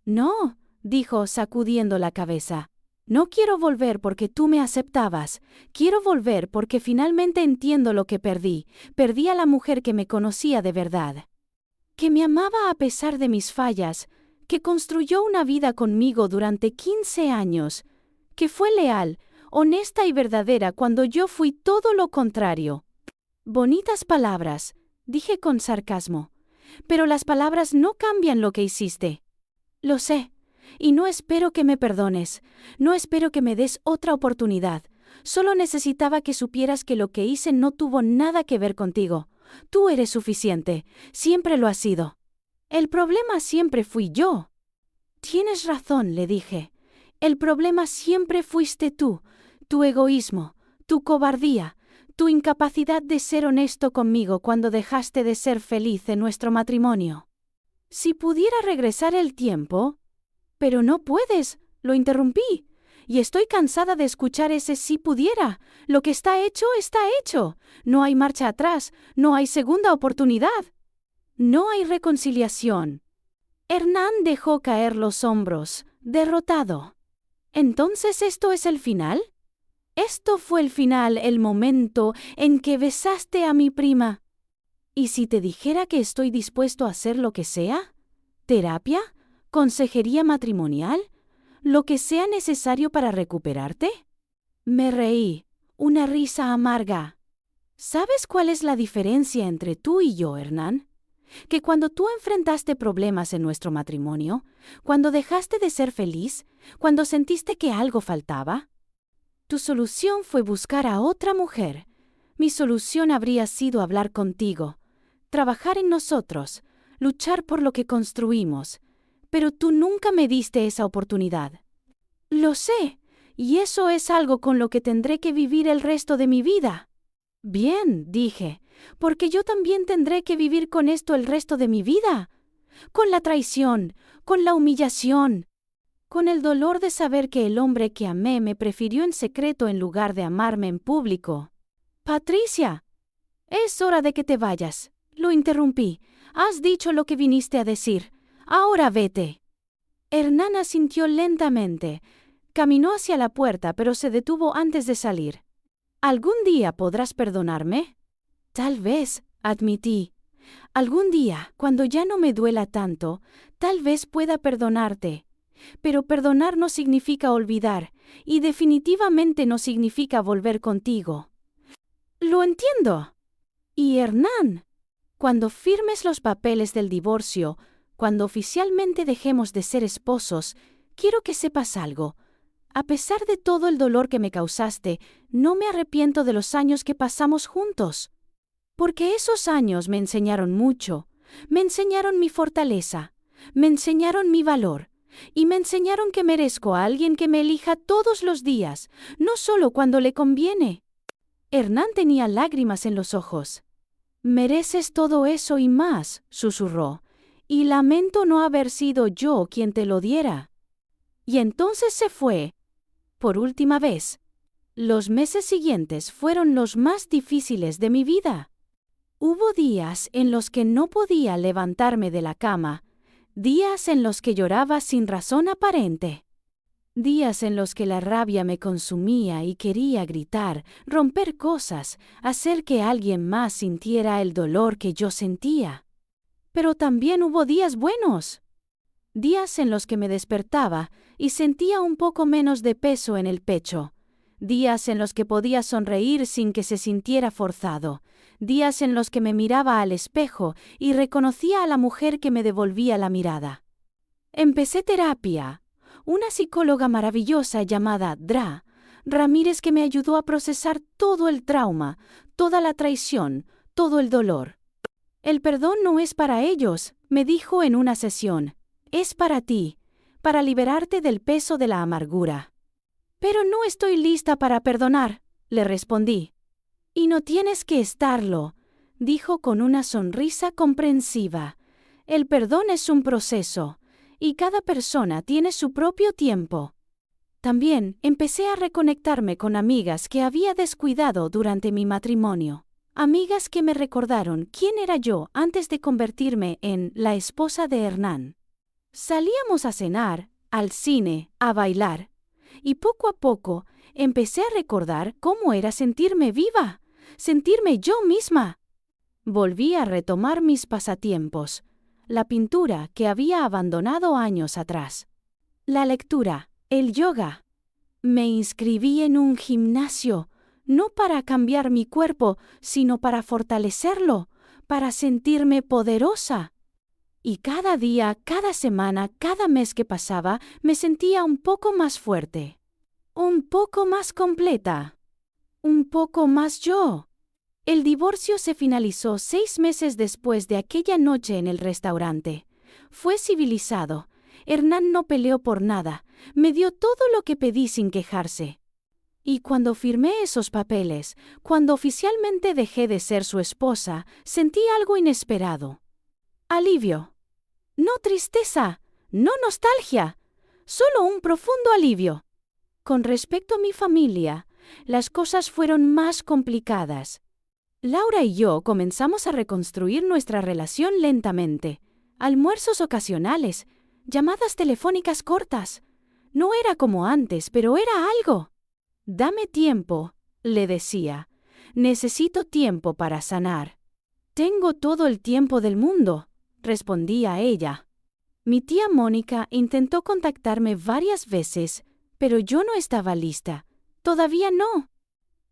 «No», dijo sacudiendo la cabeza. No quiero volver porque tú me aceptabas. Quiero volver porque finalmente entiendo lo que perdí. Perdí a la mujer que me conocía de verdad. Que me amaba a pesar de mis fallas. Que construyó una vida conmigo durante 15 años. Que fue leal, honesta y verdadera cuando yo fui todo lo contrario. Bonitas palabras, dije con sarcasmo. Pero las palabras no cambian lo que hiciste. Lo sé. Y no espero que me perdones, no espero que me des otra oportunidad. Solo necesitaba que supieras que lo que hice no tuvo nada que ver contigo. Tú eres suficiente, siempre lo has sido. El problema siempre fui yo. Tienes razón, le dije. El problema siempre fuiste tú, tu egoísmo, tu cobardía, tu incapacidad de ser honesto conmigo cuando dejaste de ser feliz en nuestro matrimonio. Si pudiera regresar el tiempo... Pero no puedes, lo interrumpí. Y estoy cansada de escuchar ese si pudiera. Lo que está hecho, está hecho. No hay marcha atrás, no hay segunda oportunidad. No hay reconciliación. Hernán dejó caer los hombros, derrotado. ¿Entonces esto es el final? Esto fue el final, el momento en que besaste a mi prima. ¿Y si te dijera que estoy dispuesto a hacer lo que sea? ¿Terapia? ¿Consejería matrimonial? ¿Lo que sea necesario para recuperarte? Me reí, una risa amarga. ¿Sabes cuál es la diferencia entre tú y yo, Hernán? Que cuando tú enfrentaste problemas en nuestro matrimonio, cuando dejaste de ser feliz, cuando sentiste que algo faltaba, tu solución fue buscar a otra mujer. Mi solución habría sido hablar contigo, trabajar en nosotros, luchar por lo que construimos. Pero tú nunca me diste esa oportunidad. Lo sé, y eso es algo con lo que tendré que vivir el resto de mi vida. Bien, dije, porque yo también tendré que vivir con esto el resto de mi vida. Con la traición, con la humillación, con el dolor de saber que el hombre que amé me prefirió en secreto en lugar de amarme en público. Patricia, es hora de que te vayas. Lo interrumpí. Has dicho lo que viniste a decir. Ahora vete. Hernán asintió lentamente. Caminó hacia la puerta, pero se detuvo antes de salir. ¿Algún día podrás perdonarme? Tal vez, admití. Algún día, cuando ya no me duela tanto, tal vez pueda perdonarte. Pero perdonar no significa olvidar, y definitivamente no significa volver contigo. Lo entiendo. Y Hernán, cuando firmes los papeles del divorcio, cuando oficialmente dejemos de ser esposos, quiero que sepas algo. A pesar de todo el dolor que me causaste, no me arrepiento de los años que pasamos juntos. Porque esos años me enseñaron mucho, me enseñaron mi fortaleza, me enseñaron mi valor, y me enseñaron que merezco a alguien que me elija todos los días, no solo cuando le conviene. Hernán tenía lágrimas en los ojos. Mereces todo eso y más, susurró. Y lamento no haber sido yo quien te lo diera. Y entonces se fue. Por última vez. Los meses siguientes fueron los más difíciles de mi vida. Hubo días en los que no podía levantarme de la cama, días en los que lloraba sin razón aparente, días en los que la rabia me consumía y quería gritar, romper cosas, hacer que alguien más sintiera el dolor que yo sentía. Pero también hubo días buenos. Días en los que me despertaba y sentía un poco menos de peso en el pecho. Días en los que podía sonreír sin que se sintiera forzado. Días en los que me miraba al espejo y reconocía a la mujer que me devolvía la mirada. Empecé terapia. Una psicóloga maravillosa llamada Dra. Ramírez que me ayudó a procesar todo el trauma, toda la traición, todo el dolor. El perdón no es para ellos, me dijo en una sesión. Es para ti, para liberarte del peso de la amargura. Pero no estoy lista para perdonar, le respondí. Y no tienes que estarlo, dijo con una sonrisa comprensiva. El perdón es un proceso, y cada persona tiene su propio tiempo. También empecé a reconectarme con amigas que había descuidado durante mi matrimonio. Amigas que me recordaron quién era yo antes de convertirme en la esposa de Hernán. Salíamos a cenar, al cine, a bailar. y poco a poco empecé a recordar cómo era sentirme viva, sentirme yo misma. Volví a retomar mis pasatiempos, la pintura que había abandonado años atrás, la lectura, el yoga. Me inscribí en un gimnasio, no para cambiar mi cuerpo, sino para fortalecerlo, para sentirme poderosa. Y cada día, cada semana, cada mes que pasaba, me sentía un poco más fuerte, un poco más completa, un poco más yo. El divorcio se finalizó 6 meses después de aquella noche en el restaurante. Fue civilizado. Hernán no peleó por nada. Me dio todo lo que pedí sin quejarse. Y cuando firmé esos papeles, cuando oficialmente dejé de ser su esposa, sentí algo inesperado. Alivio. No tristeza, no nostalgia, solo un profundo alivio. Con respecto a mi familia, las cosas fueron más complicadas. Laura y yo comenzamos a reconstruir nuestra relación lentamente. Almuerzos ocasionales, llamadas telefónicas cortas. No era como antes, pero era algo. Dame tiempo, le decía. Necesito tiempo para sanar. Tengo todo el tiempo del mundo, respondía ella. Mi tía Mónica intentó contactarme varias veces, pero yo no estaba lista. Todavía no.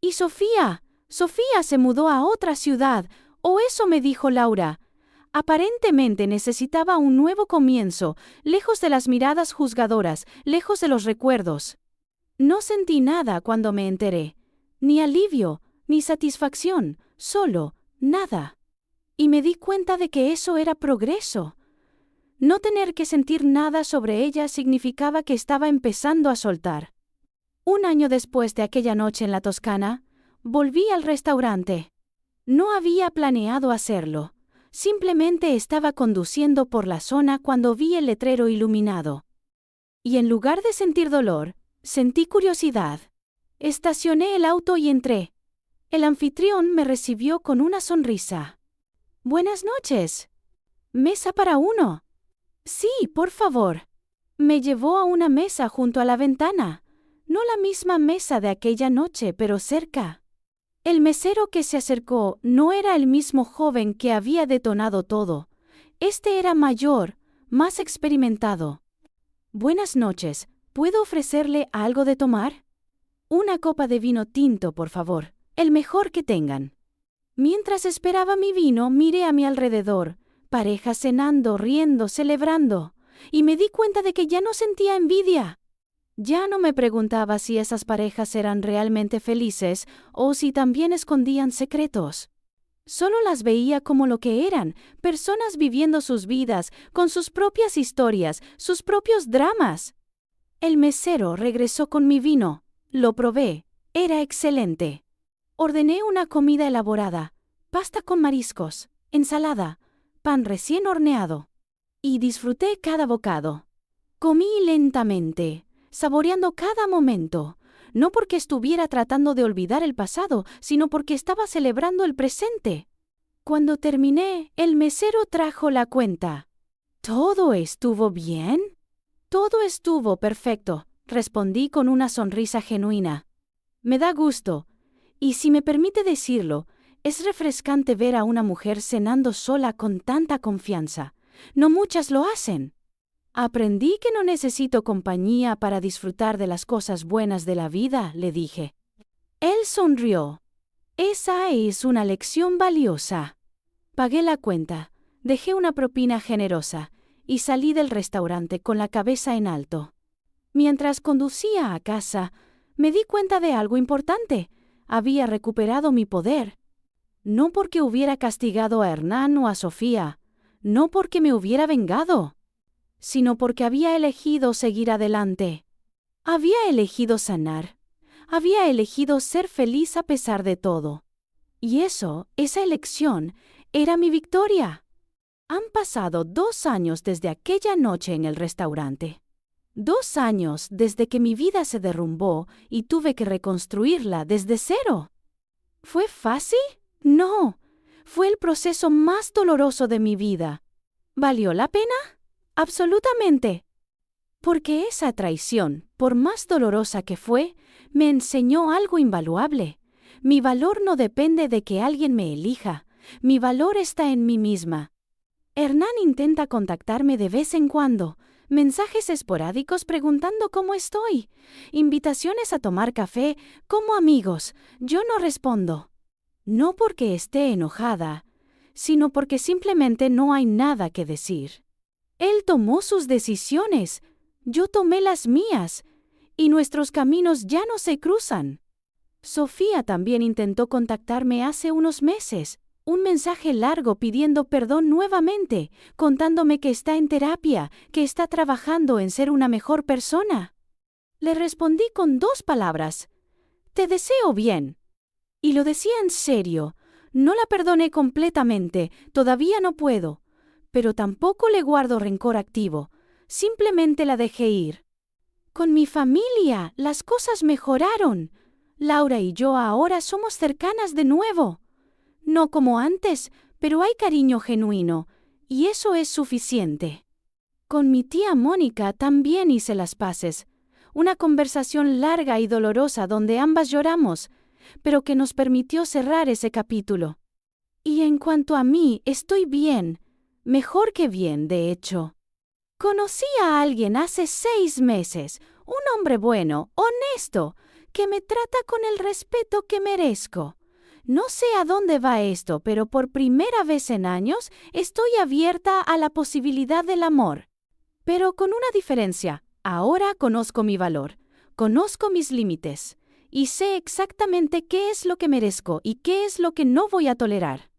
¿Y Sofía? Sofía se mudó a otra ciudad, o eso me dijo Laura. Aparentemente necesitaba un nuevo comienzo, lejos de las miradas juzgadoras, lejos de los recuerdos. No sentí nada cuando me enteré, ni alivio, ni satisfacción, solo nada. Y me di cuenta de que eso era progreso. No tener que sentir nada sobre ella significaba que estaba empezando a soltar. Un año después de aquella noche en la Toscana, volví al restaurante. No había planeado hacerlo. Simplemente estaba conduciendo por la zona cuando vi el letrero iluminado. Y en lugar de sentir dolor, sentí curiosidad. Estacioné el auto y entré. El anfitrión me recibió con una sonrisa. «Buenas noches. ¿Mesa para uno?» «Sí, por favor». Me llevó a una mesa junto a la ventana. No la misma mesa de aquella noche, pero cerca. El mesero que se acercó no era el mismo joven que había detonado todo. Este era mayor, más experimentado. «Buenas noches. ¿Puedo ofrecerle algo de tomar?» «Una copa de vino tinto, por favor. El mejor que tengan». Mientras esperaba mi vino, miré a mi alrededor. Parejas cenando, riendo, celebrando. Y me di cuenta de que ya no sentía envidia. Ya no me preguntaba si esas parejas eran realmente felices o si también escondían secretos. Solo las veía como lo que eran, personas viviendo sus vidas, con sus propias historias, sus propios dramas. El mesero regresó con mi vino. Lo probé. Era excelente. Ordené una comida elaborada, pasta con mariscos, ensalada, pan recién horneado. Y disfruté cada bocado. Comí lentamente, saboreando cada momento, no porque estuviera tratando de olvidar el pasado, sino porque estaba celebrando el presente. Cuando terminé, el mesero trajo la cuenta. ¿Todo estuvo bien? Todo estuvo perfecto, respondí con una sonrisa genuina. Me da gusto, y si me permite decirlo, es refrescante ver a una mujer cenando sola con tanta confianza. No muchas lo hacen. Aprendí que no necesito compañía para disfrutar de las cosas buenas de la vida, le dije. Él sonrió. Esa es una lección valiosa. Pagué la cuenta, dejé una propina generosa y salí del restaurante con la cabeza en alto. Mientras conducía a casa, me di cuenta de algo importante. Había recuperado mi poder. No porque hubiera castigado a Hernán o a Sofía, no porque me hubiera vengado, sino porque había elegido seguir adelante. Había elegido sanar. Había elegido ser feliz a pesar de todo. Y esa elección, era mi victoria. Han pasado 2 años desde aquella noche en el restaurante. 2 años desde que mi vida se derrumbó y tuve que reconstruirla desde cero. ¿Fue fácil? No. Fue el proceso más doloroso de mi vida. ¿Valió la pena? Absolutamente. Porque esa traición, por más dolorosa que fue, me enseñó algo invaluable. Mi valor no depende de que alguien me elija. Mi valor está en mí misma. Hernán intenta contactarme de vez en cuando. Mensajes esporádicos preguntando cómo estoy. Invitaciones a tomar café, como amigos. Yo no respondo. No porque esté enojada, sino porque simplemente no hay nada que decir. Él tomó sus decisiones, yo tomé las mías, y nuestros caminos ya no se cruzan. Sofía también intentó contactarme hace unos meses, un mensaje largo pidiendo perdón nuevamente, contándome que está en terapia, que está trabajando en ser una mejor persona. Le respondí con 2 palabras: te deseo bien. Y lo decía en serio. No la perdoné completamente, todavía no puedo, pero tampoco le guardo rencor activo, simplemente la dejé ir. Con mi familia, las cosas mejoraron. Laura y yo ahora somos cercanas de nuevo. No como antes, pero hay cariño genuino, y eso es suficiente. Con mi tía Mónica también hice las paces. Una conversación larga y dolorosa donde ambas lloramos, pero que nos permitió cerrar ese capítulo. Y en cuanto a mí, estoy bien, mejor que bien, de hecho. Conocí a alguien hace 6 meses, un hombre bueno, honesto, que me trata con el respeto que merezco. No sé a dónde va esto, pero por primera vez en años estoy abierta a la posibilidad del amor. Pero con una diferencia, ahora conozco mi valor, conozco mis límites, y sé exactamente qué es lo que merezco y qué es lo que no voy a tolerar.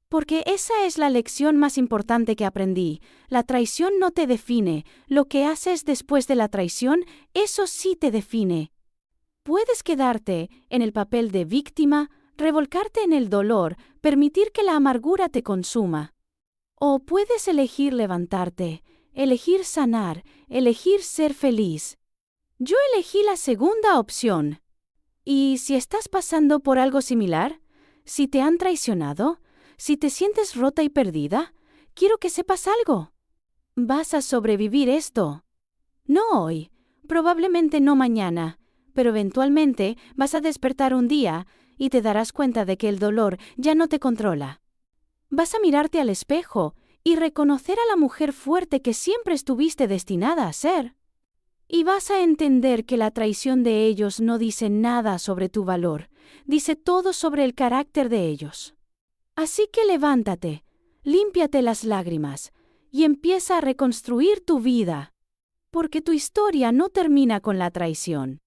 Porque esa es la lección más importante que aprendí. La traición no te define. Lo que haces después de la traición, eso sí te define. Puedes quedarte en el papel de víctima, revolcarte en el dolor, permitir que la amargura te consuma. O puedes elegir levantarte, elegir sanar, elegir ser feliz. Yo elegí la segunda opción. Y si estás pasando por algo similar, si te han traicionado, si te sientes rota y perdida, quiero que sepas algo. Vas a sobrevivir esto. No hoy, probablemente no mañana, pero eventualmente vas a despertar un día y te darás cuenta de que el dolor ya no te controla. Vas a mirarte al espejo y reconocer a la mujer fuerte que siempre estuviste destinada a ser. Y vas a entender que la traición de ellos no dice nada sobre tu valor, dice todo sobre el carácter de ellos. Así que levántate, límpiate las lágrimas y empieza a reconstruir tu vida. Porque tu historia no termina con la traición.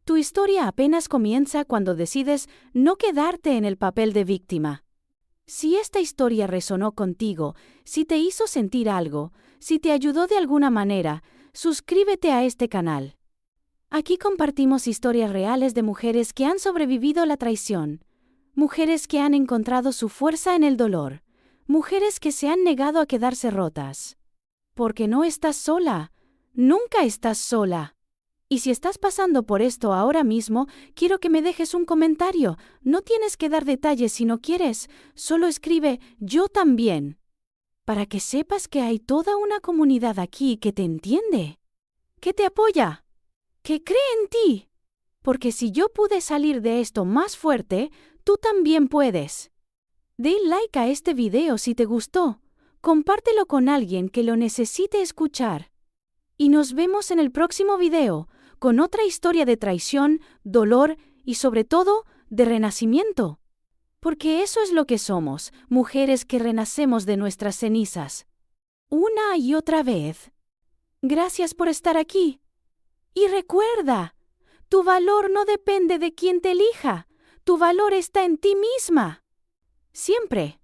Tu historia apenas comienza cuando decides no quedarte en el papel de víctima. Si esta historia resonó contigo, si te hizo sentir algo, si te ayudó de alguna manera, suscríbete a este canal. Aquí compartimos historias reales de mujeres que han sobrevivido a la traición, mujeres que han encontrado su fuerza en el dolor, mujeres que se han negado a quedarse rotas. Porque no estás sola, nunca estás sola. Y si estás pasando por esto ahora mismo, quiero que me dejes un comentario. No tienes que dar detalles si no quieres, solo escribe "yo también", para que sepas que hay toda una comunidad aquí que te entiende, que te apoya, que cree en ti. Porque si yo pude salir de esto más fuerte, tú también puedes. Dale like a este video si te gustó, compártelo con alguien que lo necesite escuchar. Y nos vemos en el próximo video, con otra historia de traición, dolor y sobre todo, de renacimiento. Porque eso es lo que somos, mujeres que renacemos de nuestras cenizas. Una y otra vez. Gracias por estar aquí. Y recuerda, tu valor no depende de quien te elija, tu valor está en ti misma. Siempre.